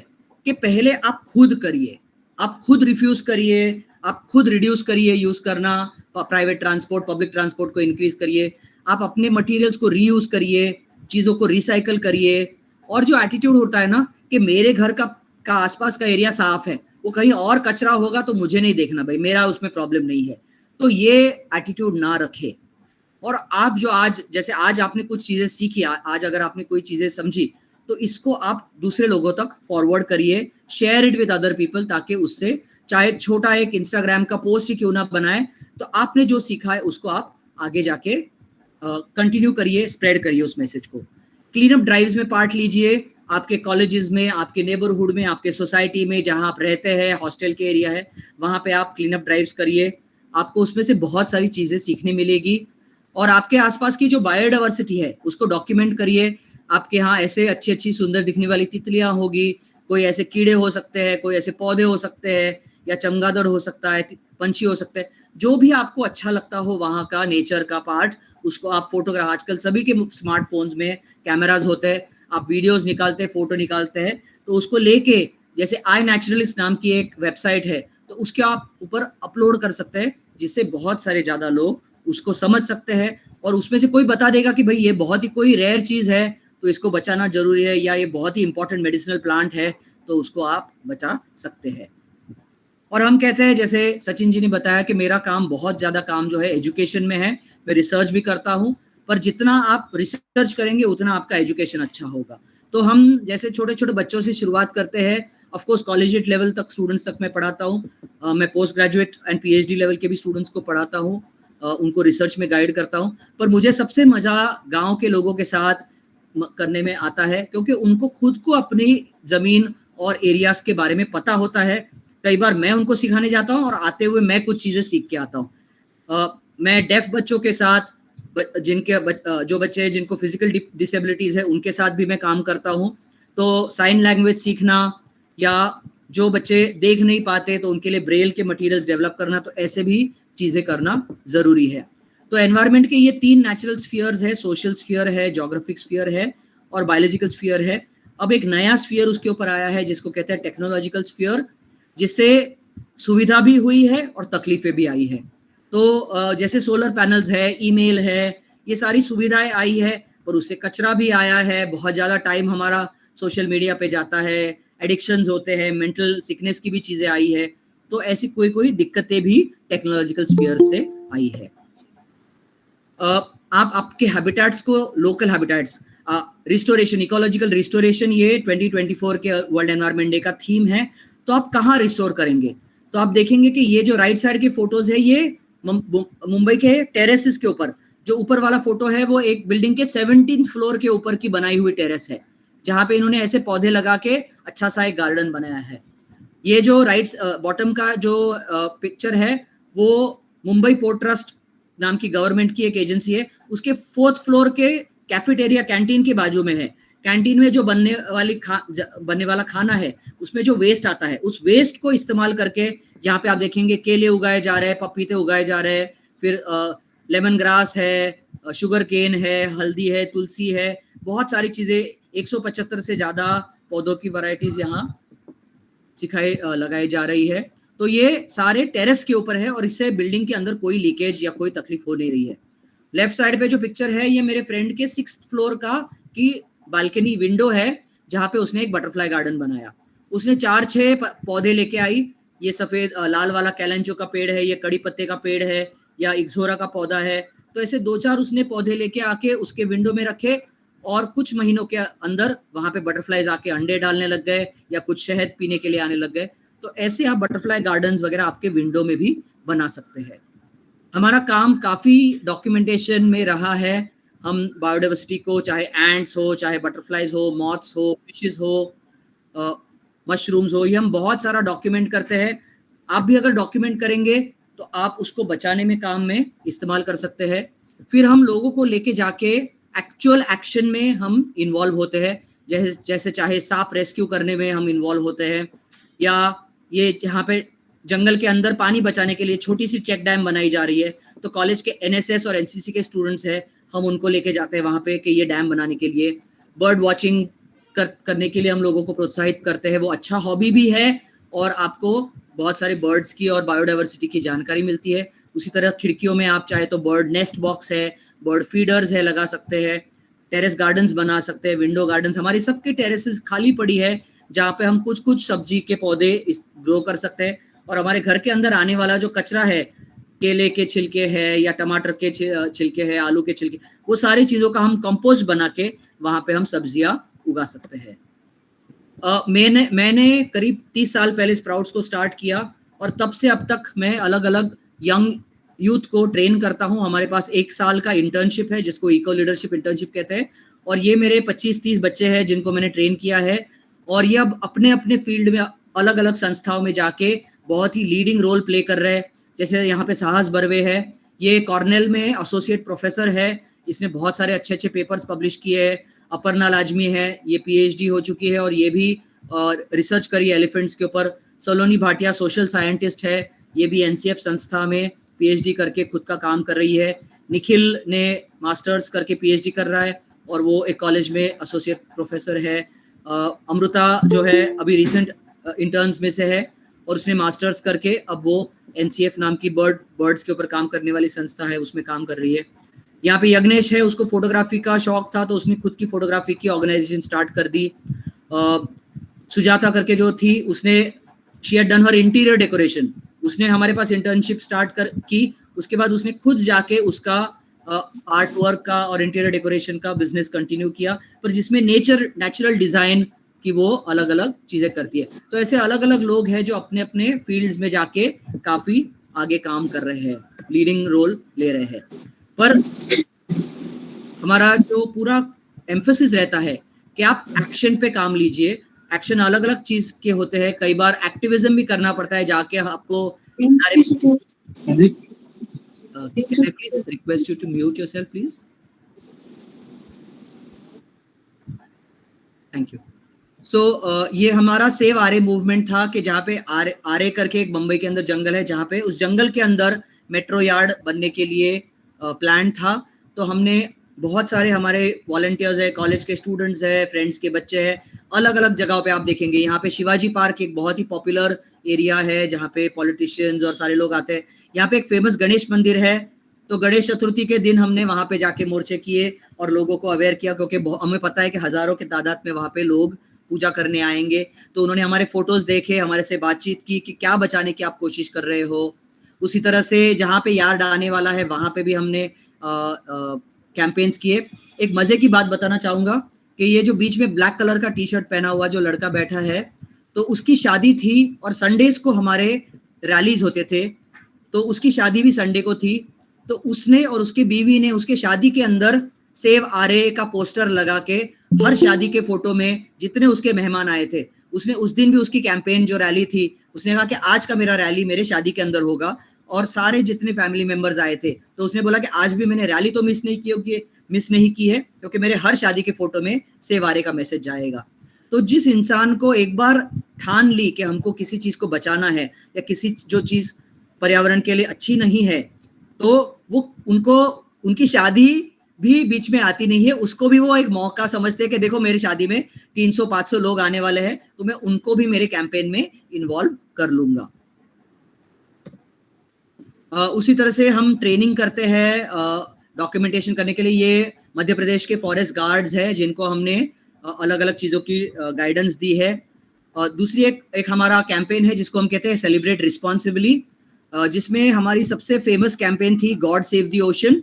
कि पहले आप खुद करिए, आप खुद रिफ्यूज करिए, आप खुद रिड्यूस करिए यूज करना, प्राइवेट ट्रांसपोर्ट, पब्लिक ट्रांसपोर्ट को इंक्रीज करिए, आप अपने मटेरियल्स को रीयूज करिए, चीजों को रिसाइकल करिए। और जो एटीट्यूड होता है ना कि मेरे घर का आसपास का एरिया साफ है, वो कहीं और कचरा होगा तो मुझे नहीं देखना भाई, मेरा उसमें प्रॉब्लम नहीं है, तो ये एटीट्यूड ना रखे। और आप जो आज, जैसे आज आपने कुछ चीजें सीखी, आज अगर आपने कोई चीजें समझी तो इसको आप दूसरे लोगों तक फॉरवर्ड करिए, share it with other people, ताकि उससे चाहे छोटा एक इंस्टाग्राम का पोस्ट ही क्यों ना बनाए, तो आपने जो सीखा है उसको आप आगे जाके कंटिन्यू करिए, स्प्रेड करिए उस मैसेज को। क्लीन अप ड्राइव्स में पार्ट लीजिए, आपके कॉलेजेस में, आपके नेबरहुड में, आपके सोसाइटी में जहां आप रहते हैं, हॉस्टल के एरिया है, वहां पे आप क्लीन अप ड्राइव्स करिए। आपको उसमें से बहुत सारी चीजें सीखने मिलेगी। और आपके आसपास की जो बायोडाइवर्सिटी है उसको डॉक्यूमेंट करिए। आपके यहाँ ऐसे अच्छी अच्छी सुंदर दिखने वाली तितलियां होगी, कोई ऐसे कीड़े हो सकते हैं, कोई ऐसे पौधे हो सकते हैं, या चमगादड़ हो सकता है, पंछी हो सकते हैं, जो भी आपको अच्छा लगता हो वहां का नेचर का पार्ट, उसको आप फोटोग्राफ, आजकल सभी के स्मार्टफोन्स में कैमराज होते हैं, आप वीडियोस निकालते हैं, फोटो निकालते हैं, तो उसको लेके, जैसे आई नेचुरलिस्ट नाम की एक वेबसाइट है, तो उसके आप ऊपर अपलोड कर सकते हैं, जिससे बहुत सारे ज्यादा लोग उसको समझ सकते हैं। और उसमें से कोई बता देगा कि भाई ये बहुत ही कोई रेयर चीज है तो इसको बचाना जरूरी है, या ये बहुत ही इंपॉर्टेंट मेडिसिनल प्लांट है तो उसको आप बचा सकते हैं। और हम कहते हैं, जैसे सचिन जी ने बताया कि मेरा काम, बहुत ज्यादा काम जो है एजुकेशन में है, मैं रिसर्च भी करता हूँ, पर जितना आप रिसर्च करेंगे उतना आपका एजुकेशन अच्छा होगा। तो हम जैसे छोटे छोटे बच्चों से शुरुआत करते हैं, ऑफ कोर्स कॉलेजिएट लेवल तक स्टूडेंट्स तक मैं पढ़ाता हूँ, मैं post graduate and PhD level के भी स्टूडेंट्स को पढ़ाता हूँ, उनको रिसर्च में गाइड करता हूँ। पर मुझे सबसे मजा गांव के लोगों के साथ करने में आता है, क्योंकि उनको खुद को अपनी जमीन और एरियाज के बारे में पता होता है। कई बार मैं उनको सिखाने जाता हूँ और आते हुए मैं कुछ चीजें सीख के आता हूँ। मैं डेफ बच्चों के साथ, जो बच्चे जिनको फिजिकल डिसेबिलिटीज है उनके साथ भी मैं काम करता हूँ। तो साइन लैंग्वेज सीखना, या जो बच्चे देख नहीं पाते तो उनके लिए ब्रेल के मटेरियल्स डेवलप करना, तो ऐसे भी चीजें करना जरूरी है। तो एनवायरनमेंट के ये 3 नेचुरल स्फीयर्स है, सोशल स्फीयर है, ज्योग्राफिक स्फीयर है और बायोलॉजिकल स्फीयर है। अब एक नया स्फीयर उसके ऊपर आया है जिसको कहते हैं टेक्नोलॉजिकल स्फीयर, जिससे सुविधा भी हुई है और तकलीफें भी आई है। तो जैसे सोलर पैनल्स है, ईमेल है, ये सारी सुविधाएं आई है, पर उससे कचरा भी आया है। बहुत ज्यादा टाइम हमारा सोशल मीडिया पे जाता है, एडिक्शंस होते हैं, मेंटल सिकनेस की भी चीजें आई है। तो ऐसी कोई कोई दिक्कतें भी टेक्नोलॉजिकल स्फीयर से आई है। आप आपके हैबिटेट्स को, local habitats restoration, ecological restoration, ये 2024 के वर्ल्ड एनवायरनमेंट डे का थीम है। तो आप कहाँ रिस्टोर करेंगे? तो आप देखेंगे कि ये जो राइट साइड की फोटोज है, ये मुंबई के टेरेसेस के ऊपर, जो ऊपर वाला फोटो है वो एक बिल्डिंग के 17th फ्लोर के ऊपर की बनाई हुई टेरेस है, जहां पे इन्होंने ऐसे पौधे लगा के अच्छा सा एक गार्डन बनाया है। ये जो राइट बॉटम का जो पिक्चर है, वो मुंबई पोर्ट ट्रस्ट नाम की गवर्नमेंट की एक एजेंसी है, उसके 4th फ्लोर के कैफेटेरिया, कैंटीन के बाजू में है। कैंटीन में जो बनने वाला खाना है, उसमें जो वेस्ट आता है, उस वेस्ट को इस्तेमाल करके यहाँ पे आप देखेंगे केले उगाए जा रहे हैं, पपीते उगाए जा रहे हैं, फिर लेमन ग्रास है, शुगर केन है, हल्दी है, तुलसी है, बहुत सारी चीजें, 175 से ज्यादा पौधों की वैरायटीज यहाँ लगाई जा रही है। तो ये सारे टेरेस के ऊपर है और इससे बिल्डिंग के अंदर कोई लीकेज या कोई तकलीफ हो नहीं रही है। लेफ्ट साइड पे जो पिक्चर है, ये मेरे फ्रेंड के 6th फ्लोर का की बालकनी विंडो है, जहां पे उसने एक बटरफ्लाई गार्डन बनाया। उसने 4-6 पौधे लेके आई। ये सफेद लाल वाला कैलेंचो का पेड़ है, ये कड़ी पत्ते का पेड़ है, या इक्सोरा का पौधा है। तो ऐसे 2-4 उसने पौधे लेके आके उसके विंडो में रखे, और कुछ महीनों के अंदर वहां पे बटरफ्लाईज आके अंडे डालने लग गए, या कुछ शहद पीने के लिए आने लग गए। तो ऐसे आप बटरफ्लाई गार्डन्स वगैरह आपके विंडो में भी बना सकते हैं। हमारा काम काफी डॉक्यूमेंटेशन में रहा है। हम बायोडाइवर्सिटी को, चाहे एंट्स हो, चाहे बटरफ्लाईज हो, मॉथ्स हो, फिशेस हो, मशरूम्स हो, ये हम बहुत सारा डॉक्यूमेंट करते हैं। आप भी अगर डॉक्यूमेंट करेंगे तो आप उसको बचाने में काम में इस्तेमाल कर सकते हैं। फिर हम लोगों को लेके जाके एक्चुअल एक्शन में हम इन्वॉल्व होते हैं, जैसे चाहे सांप रेस्क्यू करने में हम इन्वॉल्व होते हैं, या ये जहाँ पे जंगल के अंदर पानी बचाने के लिए छोटी सी चेक डैम बनाई जा रही है, तो कॉलेज के एनएसएस और एनसीसी के स्टूडेंट्स हैं, हम उनको लेके जाते हैं वहाँ पे कि ये डैम बनाने के लिए। बर्ड वॉचिंग करने के लिए हम लोगों को प्रोत्साहित करते हैं। वो अच्छा हॉबी भी है और आपको बहुत सारे बर्ड्स की और बायोडाइवर्सिटी की जानकारी मिलती है। उसी तरह खिड़कियों में आप चाहे तो बर्ड नेस्ट बॉक्स है, बर्ड फीडर्स है, लगा सकते हैं। टेरेस गार्डन्स बना सकते हैं, विंडो गार्डन्स। हमारी सबके टेरेसेस खाली पड़ी है जहाँ पे हम कुछ कुछ सब्जी के पौधे ग्रो कर सकते हैं। और हमारे घर के अंदर आने वाला जो कचरा है, केले के छिलके है या टमाटर के छिलके है, आलू के छिलके, वो सारी चीजों का हम कंपोस्ट बना के वहां पे हम सब्जियां उगा सकते हैं। मैंने करीब 30 साल पहले स्प्राउट्स को स्टार्ट किया और तब से अब तक मैं अलग अलग यंग यूथ को ट्रेन करता हूँ। हमारे पास 1 साल का इंटर्नशिप है जिसको इको लीडरशिप इंटर्नशिप कहते हैं, और ये मेरे 25-30 बच्चे हैं जिनको मैंने ट्रेन किया है, और ये अब अपने अपने फील्ड में अलग अलग संस्थाओं में जाके बहुत ही लीडिंग रोल प्ले कर रहे हैं। जैसे यहाँ पे साहस बर्वे है, ये कॉर्नेल में एसोसिएट प्रोफेसर है, इसने बहुत सारे अच्छे अच्छे पेपर्स पब्लिश किए हैं। अपर्णा लाजमी है, ये PhD हो चुकी है और ये भी रिसर्च करी एलिफेंट्स के ऊपर। सलोनी भाटिया सोशल साइंटिस्ट है, ये भी NCF संस्था में PhD करके खुद का काम कर रही है। निखिल ने मास्टर्स करके PhD कर रहा है और वो एक कॉलेज में एसोसिएट प्रोफेसर है। अमृता जो है अभी रिसेंट इंटर्न्स में से है और उसने मास्टर्स करके अब वो NCF नाम की बर्ड्स के ऊपर काम करने वाली संस्था है, उसमें काम कर रही है। यहाँ पे यज्ञेश है, उसको फोटोग्राफी का शौक था तो उसने खुद की फोटोग्राफी की ऑर्गेनाइजेशन स्टार्ट कर दी। सुजाता करके जो थी, उसने she had done her interior decoration, उसने हमारे पास इंटर्नशिप स्टार्ट की, उसके बाद उसने खुद जाके उसका आर्ट वर्क का और इंटीरियर डेकोरेशन का बिजनेस कंटिन्यू किया, पर जिसमें नेचुरल डिजाइन की वो अलग अलग चीजें करती है। तो ऐसे अलग अलग लोग हैं जो अपने अपने फील्ड्स में जाके काफी आगे काम कर रहे हैं, लीडिंग रोल ले रहे हैं। पर हमारा जो पूरा एम्फेसिस रहता है कि आप एक्शन पे काम लीजिए। एक्शन अलग अलग चीज के होते हैं, कई बार एक्टिविज्म भी करना पड़ता है जाके आपको। Please request you to mute yourself please, thank you. So ये हमारा सेव आरे मूवमेंट था कि जहाँ पे आरे करके एक मुंबई के अंदर जंगल है, जहाँ पे उस जंगल के अंदर मेट्रो यार्ड बनने के लिए प्लान था। तो हमने बहुत सारे हमारे वॉलंटियर्स है, कॉलेज के स्टूडेंट्स है, फ्रेंड्स के बच्चे हैं, अलग अलग जगहों पे आप देखेंगे। यहाँ पे शिवाजी पार्क एक बहुत ही पॉपुलर एरिया है जहाँ पे पॉलिटिशियंस और सारे लोग आते हैं। यहाँ पे एक फेमस गणेश मंदिर है, तो गणेश चतुर्थी के दिन हमने वहाँ पे जाके मोर्चे किए और लोगों को अवेयर किया, क्योंकि हमें पता है कि हजारों के तादाद में वहाँ पे लोग पूजा करने आएंगे। तो उन्होंने हमारे फोटोज देखे, हमारे से बातचीत की कि क्या बचाने की आप कोशिश कर रहे हो। उसी तरह से जहाँ पे यार्ड आने वाला है वहाँ पे भी हमने कैंपेन्स किए। एक मजे की बात बताना चाहूंगा कि ये जो बीच में ब्लैक कलर का टी-शर्ट पहना हुआ जो लड़का बैठा है, तो उसकी शादी थी और संडेज को हमारे रैलीज होते थे, तो उसकी शादी भी संडे को थी। तो उसने और उसकी बीवी ने उसके शादी के अंदर सेव आरे का पोस्टर लगा के हर शादी के फोटो में जितने उसके मेहमान आए थे, उसने उस दिन भी उसकी कैंपेन जो रैली थी, उसने कहा कि आज का मेरा रैली मेरे शादी के अंदर होगा, और सारे जितने फैमिली मेंबर्स आए थे तो उसने बोला कि आज भी मैंने रैली तो मिस नहीं की है क्योंकि मेरे हर शादी के फोटो में सेव आरे का मैसेज जाएगा। तो जिस इंसान को एक बार ठान ली कि हमको किसी चीज को बचाना है या किसी जो चीज पर्यावरण के लिए अच्छी नहीं है, तो वो उनकी शादी भी बीच में आती नहीं है, उसको भी वो एक मौका समझते हैं कि देखो मेरी शादी में 300-500 लोग आने वाले हैं, तो मैं उनको भी मेरे कैंपेन में इन्वॉल्व कर लूंगा। उसी तरह से हम ट्रेनिंग करते हैं डॉक्यूमेंटेशन करने के लिए। ये मध्य प्रदेश के फॉरेस्ट गार्ड्स है जिनको हमने अलग अलग चीज़ों की गाइडेंस दी है। दूसरी एक हमारा कैंपेन है जिसको हम कहते हैं सेलिब्रेट रिस्पॉन्सिबली, जिसमें हमारी सबसे फेमस कैंपेन थी God save the ocean.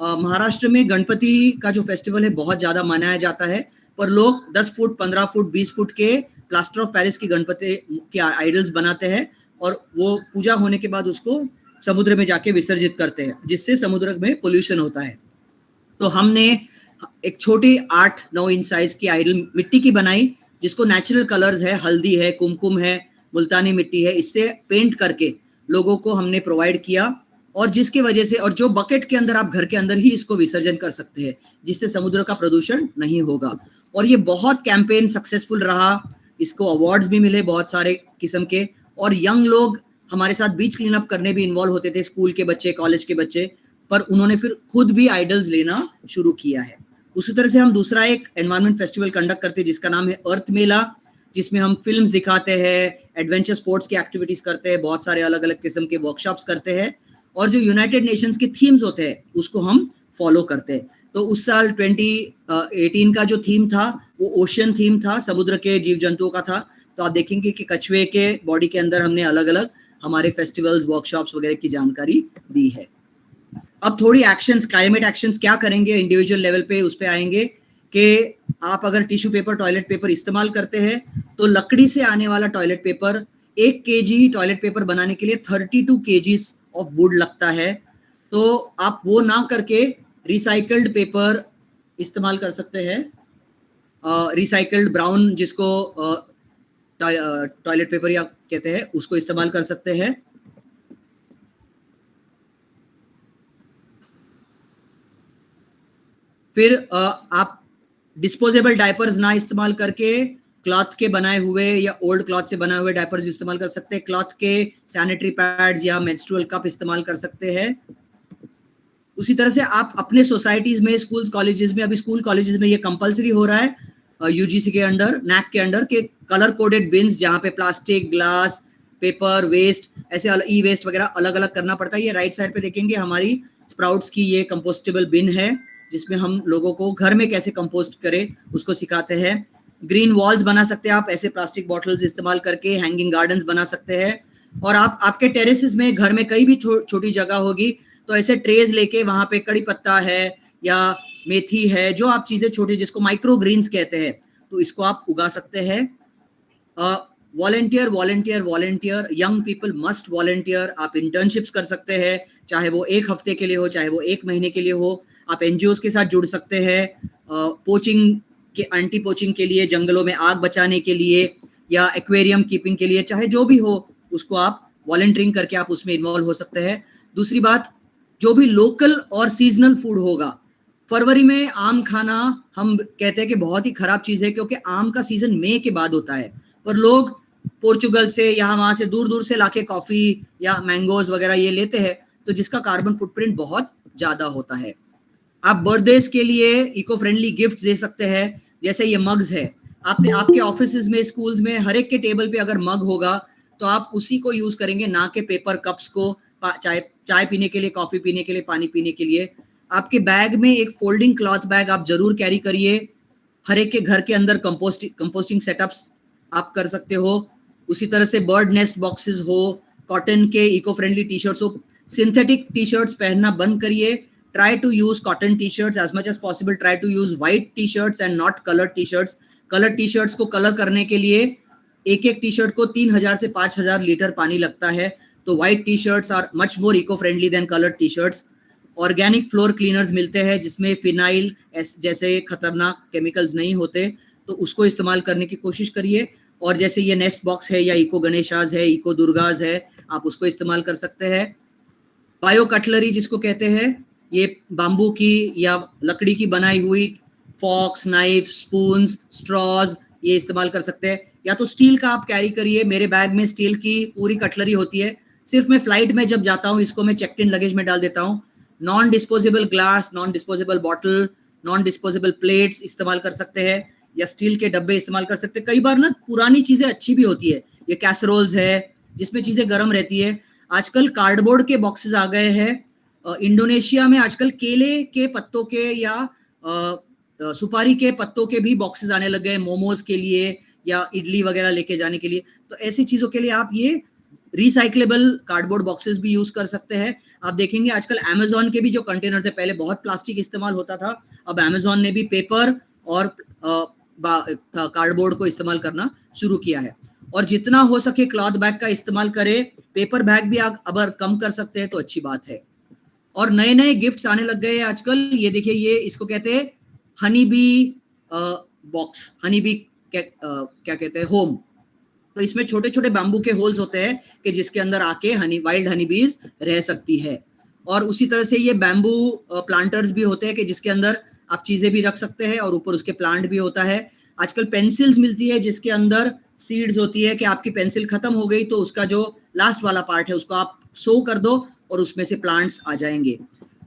Maharashtra में गणपति का जो फेस्टिवल है बहुत ज़्यादा मनाया जाता है, पर लोग 10 फुट 15 फुट 20 फुट के प्लास्टर ऑफ पेरिस की गणपति के आइडल्स बनाते हैं और वो पूजा होने के बाद उसको समुद्र में जाके विसर्जित करते हैं, जिससे समुद्र में पोल्यूशन होता है। तो हमने एक छोटी 8-9 इंच साइज की आइडल मिट्टी की बनाई, जिसको नेचुरल कलर्स है, हल्दी है, कुमकुम है, मुल्तानी मिट्टी है, इससे पेंट करके लोगों को हमने प्रोवाइड किया, और जिसकी वजह से, और जो बकेट के अंदर आप घर के अंदर ही इसको विसर्जन कर सकते हैं, जिससे समुद्र का प्रदूषण नहीं होगा। और ये बहुत कैंपेन सक्सेसफुल रहा, इसको अवार्ड्स भी मिले बहुत सारे किस्म के, और यंग लोग हमारे साथ बीच क्लीन अप करने भी इन्वॉल्व होते थे, स्कूल के बच्चे, कॉलेज के बच्चे, पर उन्होंने फिर खुद भी आइडल्स लेना शुरू किया है। उसी तरह से हम दूसरा एक एनवायरमेंट फेस्टिवल कंडक्ट करते हैं जिसका नाम है अर्थ मेला, जिसमें हम फिल्म्स दिखाते हैं, एडवेंचर स्पोर्ट्स की एक्टिविटीज करते हैं, बहुत सारे अलग अलग किस्म के वर्कशॉप्स करते हैं, और जो यूनाइटेड नेशंस के थीम्स होते हैं उसको हम फॉलो करते हैं। तो उस साल 2018 का जो थीम था वो ओशन थीम था, समुद्र के जीव जंतुओं का था। तो आप देखेंगे कि कछुए के बॉडी के अंदर हमने अलग अलग हमारे फेस्टिवल्स, वर्कशॉप्स वगैरह की जानकारी दी है। अब थोड़ी एक्शंस, क्लाइमेट एक्शंस क्या करेंगे इंडिविजुअल लेवल पे, उस पे आएंगे कि आप अगर टिश्यू पेपर, टॉयलेट पेपर इस्तेमाल करते हैं तो लकड़ी से आने वाला toilet paper 1 kg toilet paper बनाने के लिए 32 kg ऑफ वुड लगता है, तो आप वो ना करके रिसाइकल्ड पेपर इस्तेमाल कर सकते हैं, रिसाइकल्ड ब्राउन जिसको टॉयलेट पेपर या कहते हैं, उसको इस्तेमाल कर सकते हैं। फिर आप डिस्पोजेबल डायपर्स ना इस्तेमाल करके क्लॉथ के बनाए हुए या ओल्ड क्लॉथ से बनाए हुए डायपर्स इस्तेमाल कर सकते हैं। क्लॉथ के सैनिटरी पैड्स या मेंस्ट्रुअल कप इस्तेमाल कर सकते हैं। उसी तरह से आप अपने सोसाइटीज में, स्कूल्स कॉलेजेस में, अभी स्कूल कॉलेजेस में ये कंपलसरी हो रहा है यूजीसी के अंडर, नैक के अंडर, के कलर कोडेड बिन्स जहाँ पे प्लास्टिक, ग्लास, पेपर वेस्ट, ऐसे ई वेस्ट वगैरह अलग अलग करना पड़ता है। ये राइट साइड पे देखेंगे हमारी स्प्राउट्स की ये कंपोस्टेबल बिन है, जिसमें हम लोगों को घर में कैसे कंपोस्ट करें उसको सिखाते हैं। ग्रीन वॉल्स बना सकते हैं आप ऐसे प्लास्टिक बॉटल्स इस्तेमाल करके, हैंगिंग गार्डन्स बना सकते हैं। और आप आपके टेरेसेस में, घर में कहीं भी छोटी जगह होगी तो ऐसे ट्रेज लेके वहां पे कड़ी पत्ता है या मेथी है, जो आप चीजें छोटी, जिसको माइक्रो ग्रीन्स कहते हैं, तो इसको आप उगा सकते हैं। Volunteer volunteer volunteer, young people must volunteer. आप इंटर्नशिप्स कर सकते हैं, चाहे वो 1 हफ्ते के लिए हो, चाहे वो 1 महीने के लिए हो। आप एनजीओ के साथ जुड़ सकते हैं, पोचिंग के, एंटी पोचिंग के लिए, जंगलों में आग बचाने के लिए या एक्वेरियम कीपिंग के लिए, चाहे जो भी हो, उसको आप वॉलंटियरिंग करके आप उसमें इन्वॉल्व हो सकते हैं। दूसरी बात, जो भी लोकल और सीजनल फूड होगा, फरवरी में आम खाना हम कहते हैं कि बहुत ही खराब चीज है, क्योंकि आम का सीजन मई के बाद होता है, पर लोग पोर्चुगल से यहाँ वहां से दूर दूर से लाके कॉफी या मैंगोज वगैरह ये लेते हैं, तो जिसका कार्बन फुटप्रिंट बहुत ज्यादा होता है। आप बर्थडेज के लिए इको फ्रेंडली गिफ्ट दे सकते हैं, जैसे ये मग्स है, आपने आपके ऑफिस में, स्कूल्स में हर एक के टेबल पे अगर मग होगा तो आप उसी को यूज करेंगे, ना के पेपर कप्स को, चाय पीने के लिए, कॉफी पीने के लिए, पानी पीने के लिए। आपके बैग में एक फोल्डिंग क्लॉथ बैग आप जरूर कैरी करिए। हर एक के घर के अंदर कंपोस्टिंग सेटअप्स आप कर सकते हो। उसी तरह से बर्ड नेस्ट बॉक्सेस हो, कॉटन के इको फ्रेंडली टी शर्ट्स हो। सिंथेटिक टी शर्ट्स पहनना बंद करिए। Try to use cotton t-shirts as much as possible. Try to use white t-shirts and not colored t-shirts. Colored t-shirts को colour करने के लिए एक टी-शर्ट को 3000 से 5000 लीटर पानी लगता है, तो white t-shirts are much more eco-friendly than colored t-shirts. Organic floor cleaners मिलते हैं जिसमें फिनाइल जैसे खतरनाक केमिकल्स नहीं होते, तो उसको इस्तेमाल करने की कोशिश करिए। और जैसे ये नेस्ट बॉक्स है या इको गणेशाज है, इको दुर्गाज है, आप उसको इस्तेमाल कर सकते हैं। बायो कटलरी जिसको कहते हैं, ये बाम्बू की या लकड़ी की बनाई हुई फॉक्स, नाइफ, स्पून्स, स्ट्रॉज, ये इस्तेमाल कर सकते हैं। या तो स्टील का आप कैरी करिए, मेरे बैग में स्टील की पूरी कटलरी होती है, सिर्फ मैं फ्लाइट में जब जाता हूँ इसको मैं चेक्ड इन लगेज में डाल देता हूँ। Non disposable glass, non disposable bottle, non disposable plates इस्तेमाल कर सकते हैं, या स्टील के डब्बे इस्तेमाल कर सकते हैं। कई बार ना पुरानी चीजें अच्छी भी होती है, ये कैसरोल्स है जिसमें चीजें गर्म रहती है। आजकल कार्डबोर्ड के बॉक्सेस आ गए हैं। इंडोनेशिया में आजकल केले के पत्तों के या सुपारी के पत्तों के भी बॉक्सेस आने लग गए, मोमोज के लिए या इडली वगैरह लेके जाने के लिए। तो ऐसी चीजों के लिए आप ये रिसाइक्लेबल कार्डबोर्ड बॉक्सेस भी यूज कर सकते हैं। आप देखेंगे आजकल अमेजोन के भी जो कंटेनर्स है, पहले बहुत प्लास्टिक इस्तेमाल होता था, अब अमेजोन ने भी पेपर और कार्डबोर्ड को इस्तेमाल करना शुरू किया है। और जितना हो सके क्लॉथ बैग का इस्तेमाल करें, पेपर बैग भी आप अगर कम कर सकते हैं तो अच्छी बात है। और नए नए गिफ्ट्स आने लग गए हैं आजकल। ये देखिए, ये इसको कहते हैं honey bee box, honey bee क्या कहते हैं, होम। तो इसमें छोटे छोटे बैम्बू के होल्स होते हैं कि जिसके अंदर आके वाइल्ड हनी बीज रह सकती है। और उसी तरह से ये बैम्बू प्लांटर्स भी होते हैं कि जिसके अंदर आप चीजें भी रख सकते हैं और ऊपर उसके प्लांट भी होता है। आजकल पेंसिल्स मिलती है जिसके अंदर सीड्स होती है कि आपकी पेंसिल खत्म हो गई तो उसका जो लास्ट वाला पार्ट है उसको आप सो कर दो और उसमें से प्लांट्स आ जाएंगे।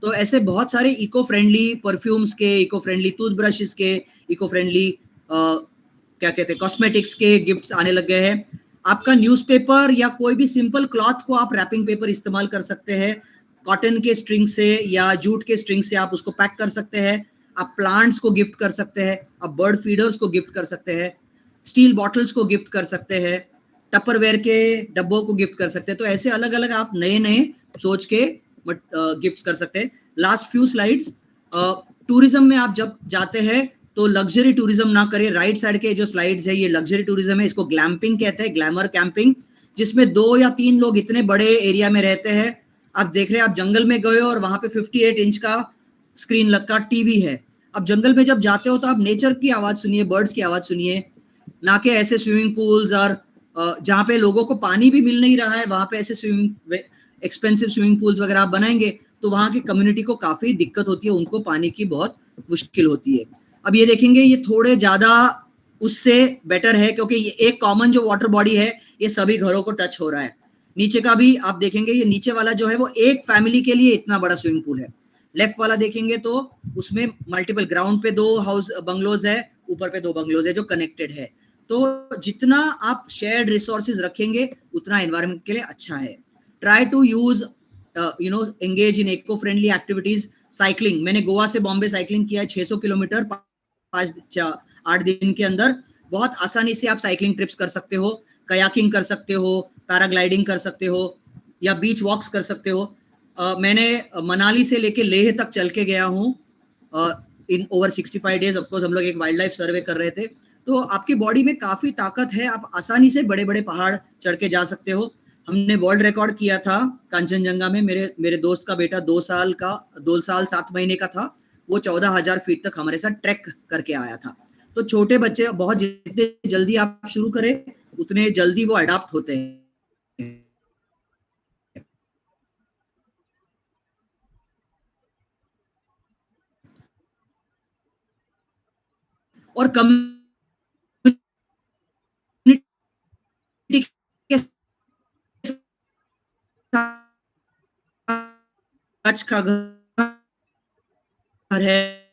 तो ऐसे बहुत सारे इको फ्रेंडली परफ्यूम्स के, इको फ्रेंडली टूथब्रशेस के, इको फ्रेंडली क्या कहते हैं कॉस्मेटिक्स के गिफ्ट्स आने लग गए हैं। आपका न्यूज़पेपर या कोई भी सिंपल क्लॉथ को आप रैपिंग पेपर इस्तेमाल कर सकते हैं। कॉटन के स्ट्रिंग से या जूट के स्ट्रिंग से आप उसको पैक कर सकते हैं। आप प्लांट्स को गिफ्ट कर सकते हैं, आप बर्ड फीडर्स को गिफ्ट कर सकते हैं, स्टील बॉटल्स को गिफ्ट कर सकते हैं, टपरवेयर के डब्बों को गिफ्ट कर सकते हैं। तो ऐसे अलग अलग आप नए नए सोच के गिफ्ट्स कर सकते हैं। लास्ट फ्यू स्लाइड्स, टूरिज्म में आप जब जाते हैं तो लग्जरी टूरिज्म ना करें। राइट साइड के जो स्लाइड्स है ये लग्जरी टूरिज्म है, इसको ग्लैम्पिंग कहते हैं, ग्लैमर कैंपिंग, जिसमें 2 या 3 लोग इतने बड़े एरिया में रहते हैं, आप देख रहे हैं, आप जंगल में गए हो और वहां पे 58 इंच का स्क्रीन लगा टीवी है। अब जंगल में जब जाते हो तो आप नेचर की आवाज सुनिए, बर्ड्स की आवाज सुनिए, ना कि ऐसे स्विमिंग पूल्स और जहाँ पे लोगों को पानी भी मिल नहीं रहा है वहां पे ऐसे एक्सपेंसिव स्विमिंग पूल्स वगैरह आप बनाएंगे तो वहां की कम्युनिटी को काफी दिक्कत होती है, उनको पानी की बहुत मुश्किल होती है। अब ये देखेंगे ये थोड़े ज्यादा उससे बेटर है, क्योंकि ये एक कॉमन जो वाटर बॉडी है ये सभी घरों को टच हो रहा है। नीचे का भी आप देखेंगे, ये नीचे वाला जो है वो एक फैमिली के लिए इतना बड़ा स्विमिंग पूल है। लेफ्ट वाला देखेंगे तो उसमें मल्टीपल, ग्राउंड पे 2 हाउस बंगलोज है, ऊपर पे 2 बंगलोज है जो कनेक्टेड है। तो जितना आप शेयर्ड रिसोर्सेज रखेंगे उतना एनवायरनमेंट के लिए अच्छा है। Try to use engage in eco friendly activities. Cycling, मैंने गोवा से बॉम्बे साइकिलिंग किया है 600 किलोमीटर 8 दिन के अंदर। बहुत आसानी से आप साइकिलिंग ट्रिप्स कर सकते हो, कयाकिंग कर सकते हो, पैराग्लाइडिंग कर सकते हो या बीच वॉक्स कर सकते हो। मैंने मनाली से लेके लेह तक चल के गया हूँ इन ओवर 65 डेज। ऑफकोर्स हम लोग एक वाइल्ड लाइफ सर्वे कर रहे थे। तो आपकी बॉडी में काफी ताकत है, आप आसानी से बड़े बड़े पहाड़ चढ़ के जा सकते हो। हमने वर्ल्ड रिकॉर्ड किया था कांचनजंगा में, मेरे दोस्त का बेटा 2 साल 7 महीने का था, वो 14,000 फीट तक हमारे साथ ट्रैक करके आया था। तो छोटे बच्चे बहुत, जितने जल्दी आप शुरू करें उतने जल्दी वो अडॉप्ट होते हैं। और कम्युनिटी के साथ का घर है,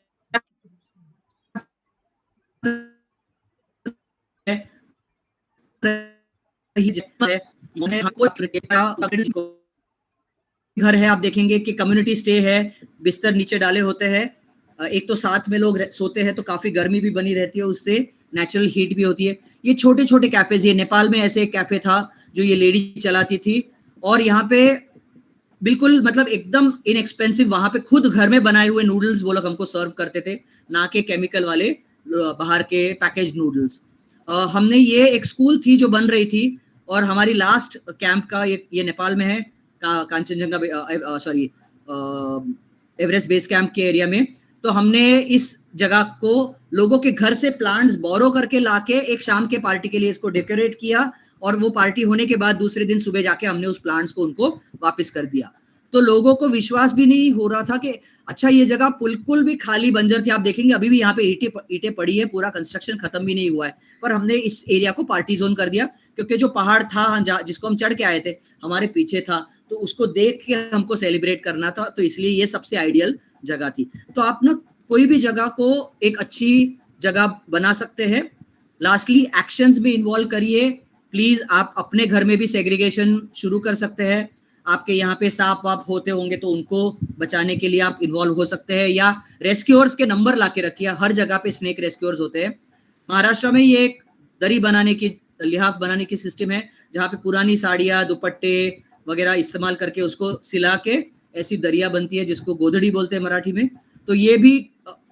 घर है, आप देखेंगे कि कम्युनिटी स्टे है, बिस्तर नीचे डाले होते हैं। एक तो साथ में लोग सोते हैं तो काफी गर्मी भी बनी रहती है, उससे नेचुरल हीट भी होती है। ये छोटे छोटे कैफेज, ये नेपाल में ऐसे एक कैफे था जो ये लेडी चलाती थी, और यहाँ पे बिल्कुल मतलब एकदम इनएक्सपेंसिव, वहां पे खुद घर में बनाए हुए नूडल्स वो लोग हमको सर्व करते थे, ना कि केमिकल वाले बाहर के पैकेज नूडल्स। हमने ये एक स्कूल थी जो बन रही थी, और हमारी लास्ट कैंप का ये नेपाल में है, Kanchenjunga sorry Everest base camp के एरिया में। तो हमने इस जगह को लोगों के घर से प्लांट्स बोरो करके लाके एक शाम के पार्टी के लिए इसको डेकोरेट किया, और वो पार्टी होने के बाद दूसरे दिन सुबह जाके हमने उस प्लांट्स को उनको वापस कर दिया। तो लोगों को विश्वास भी नहीं हो रहा था कि अच्छा ये जगह बिल्कुल भी खाली बंजर थी। आप देखेंगे अभी भी यहाँ पे ईंटें पड़ी है, पूरा कंस्ट्रक्शन खत्म भी नहीं हुआ है, पर हमने इस एरिया को पार्टी जोन कर दिया, क्योंकि जो पहाड़ था जिसको हम चढ़ के आए थे हमारे पीछे था, तो उसको देख के हमको सेलिब्रेट करना था, तो इसलिए ये सबसे आइडियल जगह थी। तो आप ना कोई भी जगह को एक अच्छी जगह बना सकते हैं। लास्टली एक्शंस में इन्वॉल्व करिए प्लीज। आप अपने घर में भी सेग्रीगेशन शुरू कर सकते हैं। आपके यहाँ पे सांप वाप होते होंगे तो उनको बचाने के लिए आप इन्वॉल्व हो सकते हैं, या रेस्क्यूअर्स के नंबर ला के रखिए, हर जगह पे स्नेक रेस्क्यूअर्स होते हैं। महाराष्ट्र में ये एक दरी बनाने की, लिहाफ बनाने की सिस्टम है, जहाँ पे पुरानी साड़ियाँ दुपट्टे वगैरह इस्तेमाल करके उसको सिला के ऐसी दरिया बनती है, जिसको गोधड़ी बोलते हैं मराठी में। तो ये भी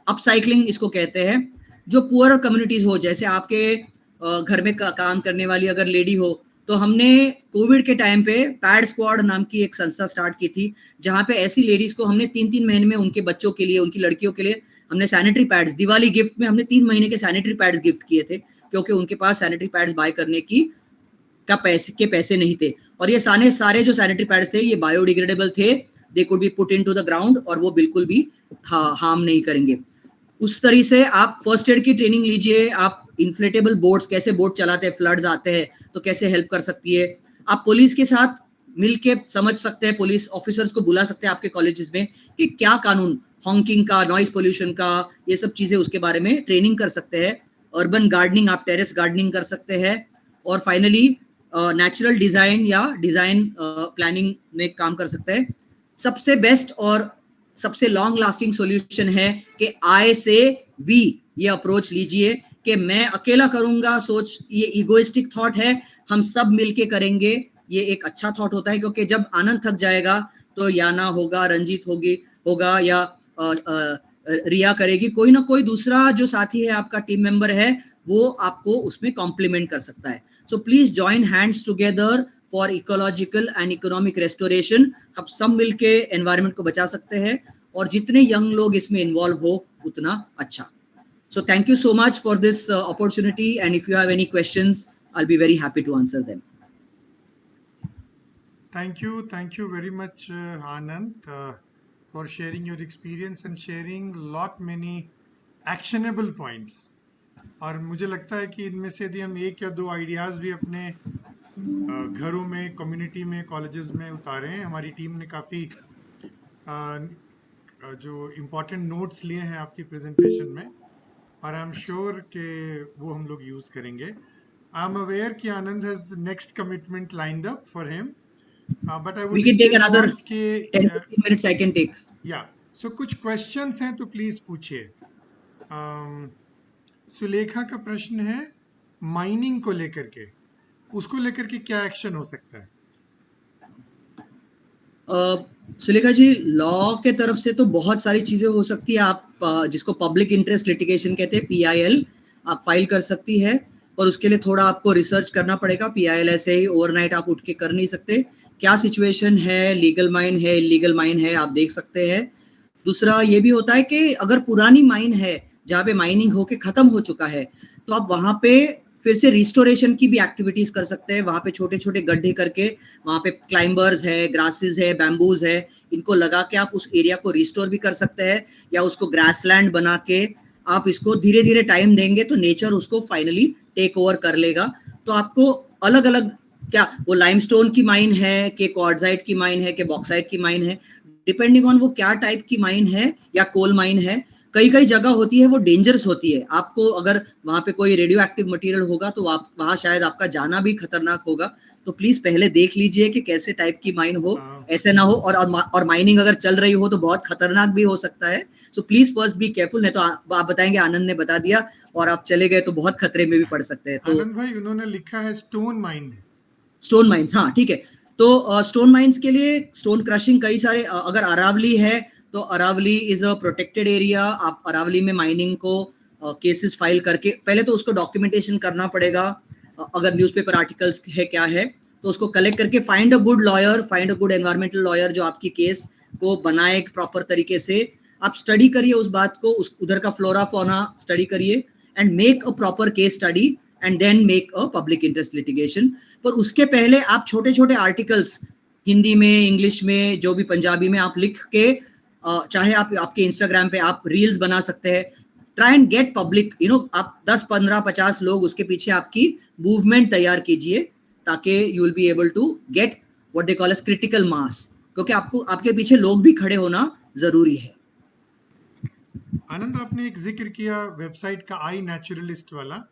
अपसाइक्लिंग इसको कहते हैं। जो पुअर कम्युनिटीज हो, जैसे आपके घर में काम करने वाली अगर लेडी हो, तो हमने कोविड के टाइम पे पैड स्क्वाड नाम की एक संस्था स्टार्ट की थी, जहां पे ऐसी लेडीज को हमने 3-3 महीने में उनके बच्चों के लिए, उनकी लड़कियों के लिए हमने सैनिटरी पैड्स, दिवाली गिफ्ट में हमने 3 महीने के सैनिटरी पैड्स गिफ्ट किए थे, क्योंकि उनके पास सैनिटरी पैड्स बाय करने की पैसे नहीं थे। और ये सारे जो सैनिटरी पैड्स थे ये बायोडिग्रेडेबल थे, they could be put into the ground, और वो बिल्कुल भी हार्म नहीं करेंगे। उस तरह से आप फर्स्ट एड की ट्रेनिंग लीजिए। आप इन्फ्लेटेबल बोट्स, कैसे बोट चलाते हैं, फ्लड्स आते हैं तो कैसे हेल्प कर सकती है। आप पुलिस के साथ मिलके समझ सकते हैं, पुलिस ऑफिसर्स को बुला सकते हैं आपके कॉलेजेस में कि क्या कानून, हॉन्किंग का, नॉइज पोल्यूशन का, ये सब चीजें उसके बारे में ट्रेनिंग कर सकते हैं। अर्बन गार्डनिंग, आप टेरेस गार्डनिंग कर सकते हैं। और फाइनली नेचुरल डिजाइन या डिजाइन प्लानिंग में काम कर सकते हैं। सबसे बेस्ट और सबसे लॉन्ग लास्टिंग सॉल्यूशन है कि आई से वी, ये अप्रोच लीजिए कि मैं अकेला करूंगा सोच, ये इगोइस्टिक थॉट है, हम सब मिलके करेंगे, ये एक अच्छा थॉट होता है। क्योंकि जब आनंद थक जाएगा तो याना होगा, रंजीत होगा या रिया करेगी, कोई ना कोई दूसरा जो साथी है, आपका टीम मेंबर है, वो आपको उसमें कॉम्प्लीमेंट कर सकता है। So please join hands together for ecological and economic restoration. हम सब मिलके एनवायरनमेंट को बचा सकते हैं, और जितने यंग लोग इसमें इन्वॉल्व हो उतना अच्छा। So thank you so much for this opportunity, and if you have any questions, I'll be very happy to answer them.
Thank you very much, Anand, for sharing your experience and sharing lot many actionable points. और मुझे लगता है कि इनमें से यदि हम एक या दो आइडियाज भी अपने घरों में, कम्युनिटी में, कॉलेजेस में उतारें, हमारी टीम ने काफ़ी जो इम्पोर्टेंट नोट्स लिए हैं आपकी प्रेजेंटेशन में, और आई एम श्योर कि वो हम लोग यूज़ करेंगे। आई एम अवेयर कि Anand has next commitment lined up for him, but I
We
would
can take
still
another
want कि
10-15 minutes I can take.
या सो कुछ क्वेश्चंस हैं तो प्लीज पूछिए। सुलेखा का प्रश्न है माइनिंग को लेकर के, उसको लेकर के क्या एक्शन हो सकता है?
सुलेखा जी, लॉ के तरफ से तो बहुत सारी चीजें हो सकती है। आप जिसको पब्लिक इंटरेस्ट लिटिगेशन कहते हैं, PIL, आप फाइल कर सकती है, पर उसके लिए थोड़ा आपको रिसर्च करना पड़ेगा। PIL ऐसे ही ओवरनाइट आप उठ के कर नहीं सकते। क्या सिचुएशन है, लीगल माइन है, इलीगल माइन है, आप देख सकते हैं। दूसरा ये भी होता है कि अगर पुरानी माइन है जहाँ पे माइनिंग होके खत्म हो चुका है, तो आप वहां पे फिर से रिस्टोरेशन की भी एक्टिविटीज कर सकते हैं। वहां पे छोटे छोटे गड्ढे करके वहां पे क्लाइंबर्स है, ग्रासेस है, बैम्बूज है, इनको लगा के आप उस एरिया को रिस्टोर भी कर सकते हैं, या उसको ग्रासलैंड बना के आप इसको धीरे धीरे टाइम देंगे तो नेचर उसको फाइनली टेक ओवर कर लेगा। तो आपको अलग अलग, क्या वो लाइमस्टोन की माइन है कि क्वार्ट्जाइट की माइन है कि बॉक्साइट की माइन है, डिपेंडिंग ऑन वो क्या टाइप की माइन है, या कोल माइन है। कई कई जगह होती है वो डेंजरस होती है, आपको अगर वहां पे कोई रेडियो एक्टिव मटेरियल होगा तो आप वहां शायद आपका जाना भी खतरनाक होगा। तो प्लीज पहले देख लीजिए कि कैसे टाइप की माइन हो, ऐसे ना हो। और माइनिंग अगर चल रही हो तो बहुत खतरनाक भी हो सकता है। So please first be careful, नहीं तो आप बताएंगे आनंद ने बता दिया और आप चले गए तो बहुत खतरे में भी पड़ सकते हैं। तो
आनंद भाई, उन्होंने लिखा है स्टोन माइन,
स्टोन माइंस, हाँ ठीक है। तो स्टोन माइंस के लिए स्टोन क्रशिंग कई सारे, अगर अरावली है तो Aravalli is a protected area. आप अरावली में माइनिंग को केसेस फाइल करके पहले तो उसको डॉक्यूमेंटेशन करना पड़ेगा। अगर न्यूज़पेपर आर्टिकल्स है क्या है तो उसको कलेक्ट करके find a good lawyer, find a good environmental lawyer जो आपकी केस को बनाए एक प्रॉपर तरीके से। आप स्टडी करिए उस बात को, उस उधर का फ्लोरा फौना स्टडी करिए and make a proper case study and then make a public interest litigation. पर उसके पहले आप छोटे छोटे आर्टिकल्स हिंदी में, इंग्लिश में, जो भी पंजाबी में आप लिख के, चाहे आप आपके इंस्टाग्राम पे आप रील्स बना सकते हैं। ट्राई एंड गेट पब्लिक, आप 10, 15, 50 लोग उसके पीछे आपकी मूवमेंट तैयार कीजिए, ताकि you will be able to get what they call as critical mass, क्योंकि आपको आपके पीछे लोग भी खड़े होना जरूरी है।
आनंद, आपने एक जिक्र किया वेबसाइट का, आई नेचुरलिस्ट वाला,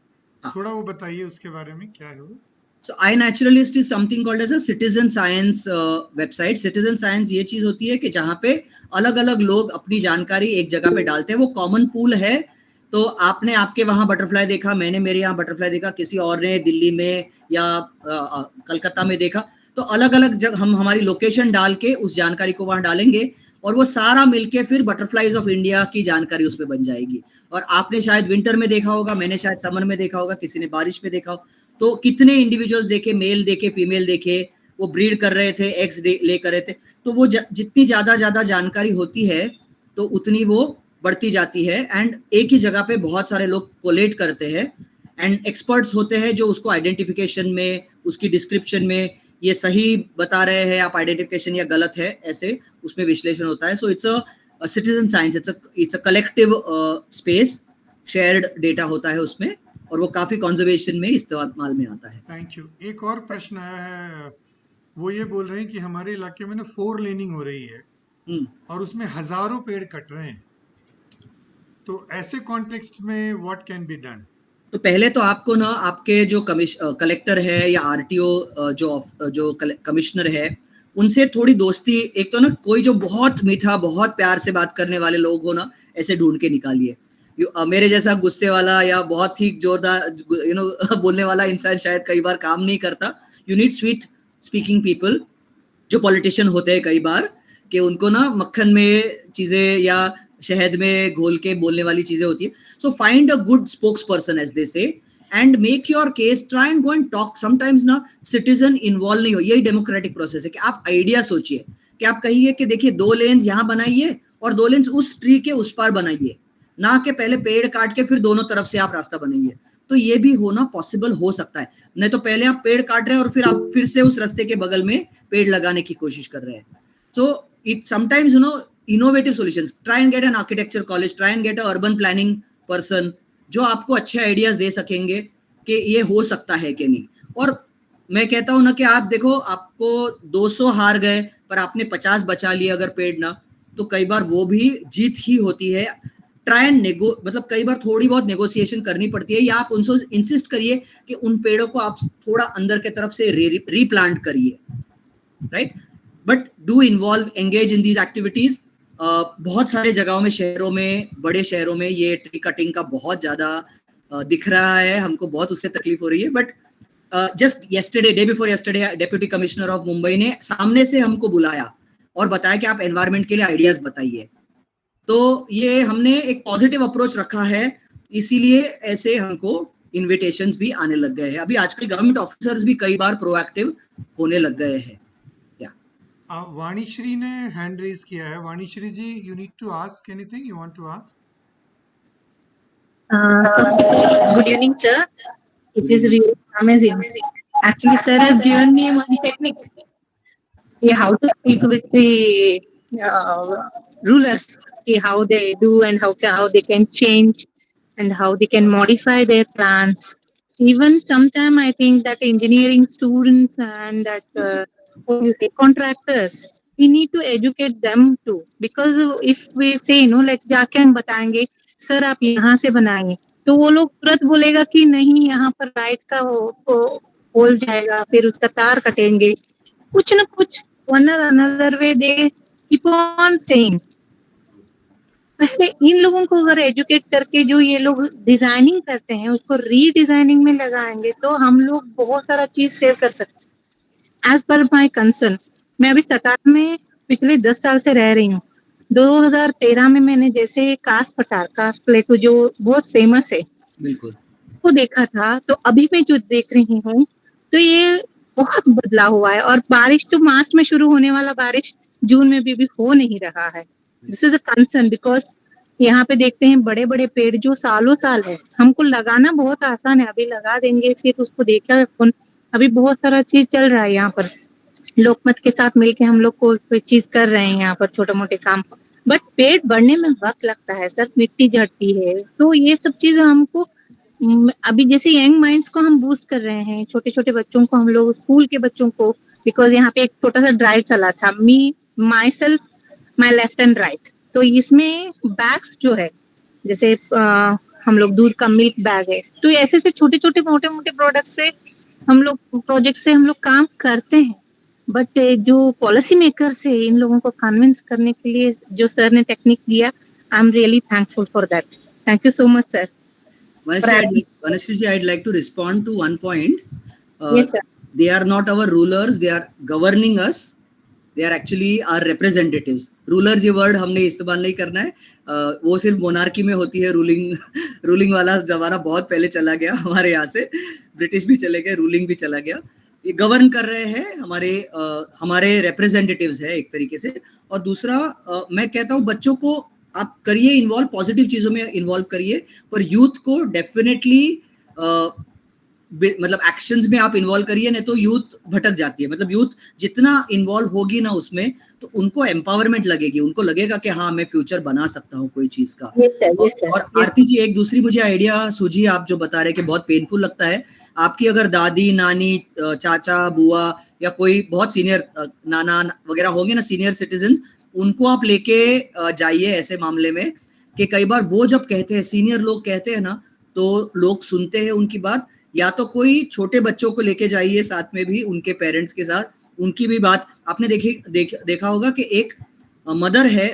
थोड़ा वो बताइए उसके बारे में, क्या है वो?
So iNaturalist is something called as a citizen science website. Citizen science ये चीज होती है कि जहाँ पे अलग अलग लोग अपनी जानकारी एक जगह पे डालते हैं। वो कॉमन पूल है। तो आपने आपके वहाँ बटरफ्लाई देखा, मैंने मेरे यहाँ बटरफ्लाई देखा, किसी और ने दिल्ली में या कलकत्ता में देखा, तो अलग अलग जगह हम हमारी लोकेशन डाल के उस जानकारी को वहाँ डालेंगे और वो सारा मिलके फिर बटरफ्लाईज ऑफ इंडिया की जानकारी उसमें बन जाएगी। और आपने शायद विंटर में देखा होगा, मैंने शायद समर में देखा होगा, किसी ने बारिश में देखा हो। तो कितने इंडिविजुअल्स देखे, मेल देखे, फीमेल देखे, वो ब्रीड कर रहे थे, एग्स ले कर रहे थे। तो वो जितनी ज्यादा जानकारी होती है तो उतनी वो बढ़ती जाती है। एंड एक ही जगह पे बहुत सारे लोग कोलेट करते हैं एंड एक्सपर्ट्स होते हैं जो उसको आइडेंटिफिकेशन में, उसकी डिस्क्रिप्शन में ये सही बता रहे हैं आप आइडेंटिफिकेशन या गलत है, ऐसे उसमें विश्लेषण होता है। So it's a citizen science, it's a collective space, shared data होता है उसमें, और वो काफी कंजर्वेशन में इस्तेमाल में आता है।
Thank you. एक और प्रश्न आया है, वो ये बोल रहे हैं कि हमारे इलाके में ना 4 लेनिंग हो रही है और उसमें हजारों पेड़ कट रहे हैं, तो ऐसे कॉन्टेक्स्ट में व्हाट कैन बी डन?
तो पहले तो आपको ना आपके जो कलेक्टर है या RTO जो कमिश्नर है, उनसे थोड़ी दोस्ती, एक तो ना कोई जो बहुत मीठा, बहुत प्यार से बात करने वाले लोग हो ना, ऐसे ढूंढ के निकालिए। मेरे जैसा गुस्से वाला या बहुत ही जोरदार बोलने वाला इंसान शायद कई बार काम नहीं करता। You need sweet speaking people, जो पॉलिटिशियन होते हैं कई बार, कि उनको ना मक्खन में चीजें या शहद में घोल के बोलने वाली चीजें होती है। So find a good spokes person, as they say, and make your case, try and go and talk. Sometimes ना सिटीजन इन्वॉल्व नहीं हो, यही डेमोक्रेटिक प्रोसेस है कि आप आइडिया सोचिए, कि आप कहिए कि देखिए 2 लेन्स यहाँ बनाइए और 2 लेन्स उस ट्री के उस पार बनाइए, ना कि पहले पेड़ काट के फिर दोनों तरफ से आप रास्ता बनाइए. तो ये भी होना पॉसिबल हो सकता है. नहीं तो पहले आप पेड़ काट रहे हैं और फिर आप फिर से उस रास्ते के बगल में पेड़ लगाने की कोशिश कर रहे हैं. So it sometimes innovative solutions. Try and get an architecture college, try and get a urban planning person जो आपको अच्छे आइडियाज दे सकेंगे कि ये हो सकता है कि नहीं. और मैं कहता हूं ना कि आप देखो, आपको 200 हार गए पर आपने 50 बचा लिए अगर पेड़ ना, तो कई बार वो भी जीत ही होती है. ट्राई एंड मतलब कई बार थोड़ी बहुत नेगोशिएशन करनी पड़ती है, या आप उनसे इंसिस्ट करिए कि उन पेड़ों को आप थोड़ा अंदर के तरफ से रीप्लांट करिए, right. But do involve, engage in these activities. बहुत सारे जगहों में, शहरों में, बड़े शहरों में ये ट्री कटिंग का बहुत ज्यादा दिख रहा है. हमको बहुत उससे तकलीफ हो रही है. But just yesterday, day before yesterday, deputy commissioner of Mumbai ने सामने से हमको बुलाया और बताया कि आप एनवायरनमेंट के लिए आइडियाज बताइए. तो ये हमने एक पॉजिटिव अप्रोच रखा है, इसीलिए ऐसे हमको इन्विटेशंस भी आने लग गए हैं. अभी आजकल गवर्नमेंट ऑफिसर्स भी कई बार प्रोएक्टिव होने लग गए हैं.
वाणीश्री ने हैंड रेज किया है. Vanishree ji, you need to ask anything, you want to ask?
First of all, good evening, sir. It is really amazing. Actually, sir has given me one technique. How to speak with the rulers, how they do and how they can change and how they can modify their plans. Even sometimes I think that engineering students and that contractors, we need to educate them too. Because if we say, like जाके हम बताएंगे, sir आप यहाँ से बनाएंगे, तो वो लोग तुरंत बोलेगा कि नहीं, यहाँ पर लाइट का होल जाएगा, फिर उसका तार कटेंगे, कुछ ना कुछ one or another way they keep on saying. पहले इन लोगों को अगर एजुकेट करके जो ये लोग डिजाइनिंग करते हैं उसको रीडिजाइनिंग में लगाएंगे तो हम लोग बहुत सारा चीज सेव कर सकते हैं. एज पर माई कंसर्न, मैं अभी सतारा में पिछले 10 साल से रह रही हूँ. 2013 में मैंने जैसे कास्ट प्लेटो जो बहुत फेमस है,
बिल्कुल,
वो देखा था. तो अभी मैं जो देख रही हूँ तो ये बहुत बदलाव हुआ है. और बारिश तो मार्च में शुरू होने वाला बारिश जून में भी हो नहीं रहा है. This is a concern because यहाँ पे देखते हैं बड़े बड़े पेड़ जो सालों साल है, हमको लगाना बहुत आसान है, अभी लगा देंगे फिर उसको देखा. अभी बहुत सारा चीज चल रहा है यहाँ पर, लोकमत के साथ मिलके हम लोग कोई चीज कर रहे हैं यहाँ पर, छोटे मोटे काम. बट पेड़ बढ़ने में वक्त लगता है सर, मिट्टी झड़ती है. तो ये सब चीज हमको अभी जैसे यंग माइंड्स को हम बूस्ट कर रहे हैं, छोटे छोटे बच्चों को, हम लोग स्कूल के बच्चों को. बिकॉज यहाँ पे एक छोटा सा ड्राइव चला था, me myself my left and right. तो इसमें बैग्स जो है, जैसे हम लोग दूध का मिल्क बैग है, तो ऐसे से छोटे छोटे मोटे मोटे प्रोडक्ट से हम लोग प्रोजेक्ट से हम लोग काम करते हैं. बट जो पॉलिसी मेकर्स है, इन लोगों को कन्विंस करने के लिए जो सर ने टेक्निक दिया, आई am really thankful for that. Thank you so much sir.
Vanashri, I'd like to respond to one point.
Yes, sir.
They are not our rulers, they are governing us. They are actually our representatives. Rulers ये word हमने इस्तेमाल नहीं करना है. वो सिर्फ monarchy में होती है. रूलिंग वाला जमाना बहुत पहले चला गया हमारे यहाँ से. ब्रिटिश भी चले गए, रूलिंग भी चला गया. ये गवर्न कर रहे हैं हमारे रिप्रेजेंटेटिव्स है एक तरीके से. और दूसरा मैं कहता हूँ बच्चों को आप करिए इन्वॉल्व, पॉजिटिव चीजों में इन्वॉल्व करिए, पर यूथ को डेफिनेटली मतलब एक्शंस में आप इन्वॉल्व करिए, नहीं तो यूथ भटक जाती है. मतलब यूथ जितना इन्वॉल्व होगी ना उसमें, तो उनको एम्पावरमेंट लगेगी, उनको लगेगा कि हाँ मैं फ्यूचर बना सकता हूँ कोई चीज का. और आरती जी, एक दूसरी मुझे आइडिया सूझी, आप जो बता रहे कि बहुत पेनफुल लगता है. आपकी अगर दादी, नानी, चाचा, बुआ या कोई बहुत सीनियर नाना वगैरह होंगे ना, सीनियर सिटीजन्स, उनको आप लेके जाइए ऐसे मामले में, कि कई बार वो जब कहते हैं, सीनियर लोग कहते हैं ना, तो लोग सुनते हैं उनकी बात. या तो कोई छोटे बच्चों को लेके जाइए साथ में भी, उनके पेरेंट्स के साथ, उनकी भी बात. आपने देखा होगा कि एक मदर है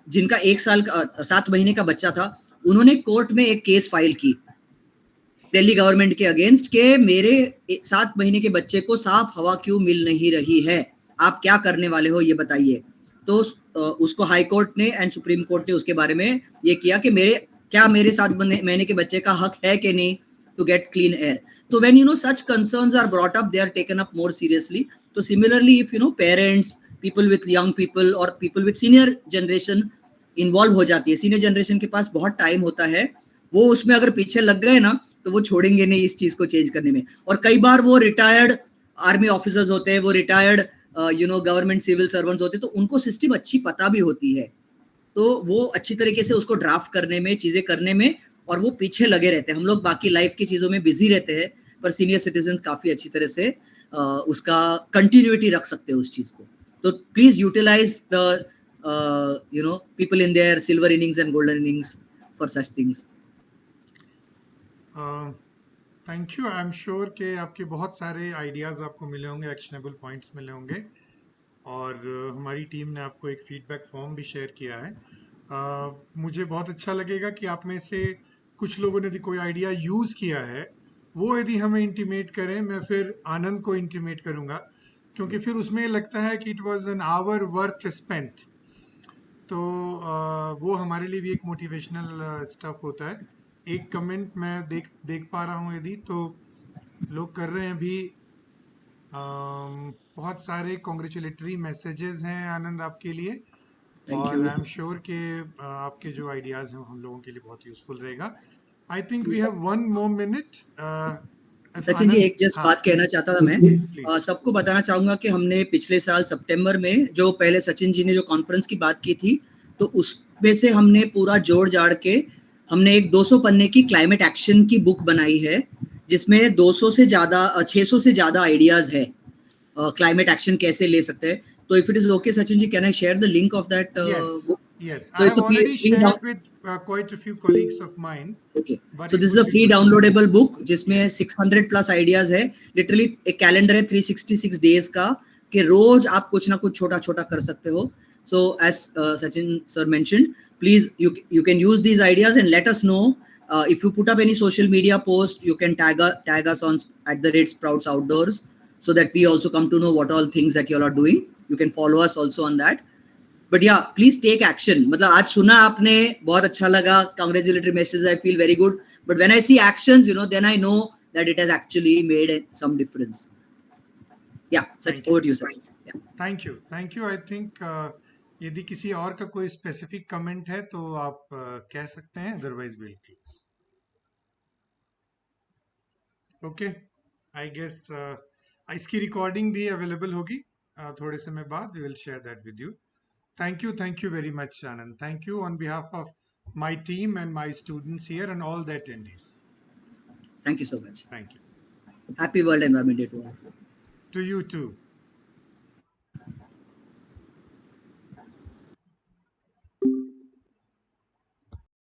जिनका 1 साल का 7 महीने का बच्चा था. उन्होंने कोर्ट में एक केस फाइल की दिल्ली गवर्नमेंट के अगेंस्ट के मेरे 7 महीने के बच्चे को साफ हवा क्यों मिल नहीं रही है, आप क्या करने वाले हो ये बताइए. तो उसको हाई कोर्ट ने एंड सुप्रीम कोर्ट ने उसके बारे में ये किया कि मेरे 7 महीने के बच्चे का हक है कि नहीं to get clean air. So when such concerns are brought up, they are taken up more seriously. So similarly, if parents, people with young people or people with senior generation involve हो जाती है, senior generation के पास बहुत time होता है, वो उसमें अगर पीछे लग गए ना तो वो छोड़ेंगे नहीं इस चीज को चेंज करने में. और कई बार वो रिटायर्ड आर्मी ऑफिसर्स होते हैं, वो रिटायर्ड गवर्नमेंट सिविल सर्वेंट्स होते हैं, तो उनको सिस्टम अच्छी पता भी होती है, तो वो अच्छी तरीके से उसको ड्राफ्ट करने में, चीजें करने में, और वो पीछे लगे रहते हैं. हम लोग बाकी लाइफ की चीजों में बिजी रहते हैं, पर सीनियर सिटीजन काफी अच्छी तरह से उसका कंटिन्यूटी रख सकते हैं उस चीज को. तो please utilise the people in their silver innings and golden innings for such things.
Thank you. I am sure कि आपके बहुत सारे आइडियाज़ आपको मिले होंगे, एक्शनेबल पॉइंट्स मिले होंगे, और हमारी टीम ने आपको एक फीडबैक फॉर्म भी शेयर किया है. मुझे बहुत अच्छा लगेगा कि आप में से कुछ लोगों ने यदि कोई आइडिया यूज़ किया है, वो यदि हमें इंटीमेट करें, मैं फिर आनंद को इंटीमेट करूँगा, क्योंकि फिर उसमें लगता है कि it was an hour worth spent. तो वो हमारे लिए भी एक मोटिवेशनल स्टफ होता है. एक कमेंट मैं देख पा रहा हूँ यदि, तो लोग कर रहे हैं अभी, बहुत सारे कॉन्ग्रेचुलेटरी मैसेजेस हैं आनंद आपके लिए, और आई एम श्योर कि आपके जो आइडियाज़ हैं हम लोगों के लिए बहुत यूजफुल रहेगा. I think we have 1 more minute.
Sachin ji, एक जस्ट बात कहना चाहता था मैं. सबको बताना चाहूंगा कि हमने पिछले साल सितंबर में, जो पहले सचिन जी ने जो कॉन्फ्रेंस की बात की थी, तो उसमें से हमने पूरा जोड़ जाड़ के हमने एक 200 पन्ने की क्लाइमेट एक्शन की बुक बनाई है, जिसमें 200 से ज्यादा 600 से ज्यादा आइडियाज है क्लाइमेट एक्शन कैसे ले सकते हैं. तो if it is okay Sachin ji, can I share the link of that book?
Yes,
So
I
it's
have
a free
already shared
down-
with quite a few colleagues of mine.
Okay.
But
So
it
this is
would
a
be
free
good to-
downloadable book जिसमें 600 plus ideas है. Literally एक calendar है 366 days का, कि रोज आप कुछ ना कुछ छोटा छोटा कर सकते हो. So as Sachin sir mentioned, please you can use these ideas and let us know. If you put up any social media post, you can tag us on @Sprouts Outdoors, so that we also come to know what all things that you all are doing. You can follow us also on that. But yeah, please take action. मतलब आज सुना आपने, बहुत अच्छा लगा, congratulatory messages, I feel very good. But when I see actions, then I know that it has actually made some difference. Yeah, such over to you, sir. Yeah.
Thank you. I think यदि किसी और का कोई specific comment है तो आप कह सकते हैं, otherwise will close. Okay, I guess इसकी रिकॉर्डिंग भी अवेलेबल होगी थोड़े समय बाद. We will share that with you. Thank you very much, Anand. Thank you on behalf of my team and my students here and all the attendees.
Thank you so much.
Thank you.
Happy World Environment Day to all.
To you too.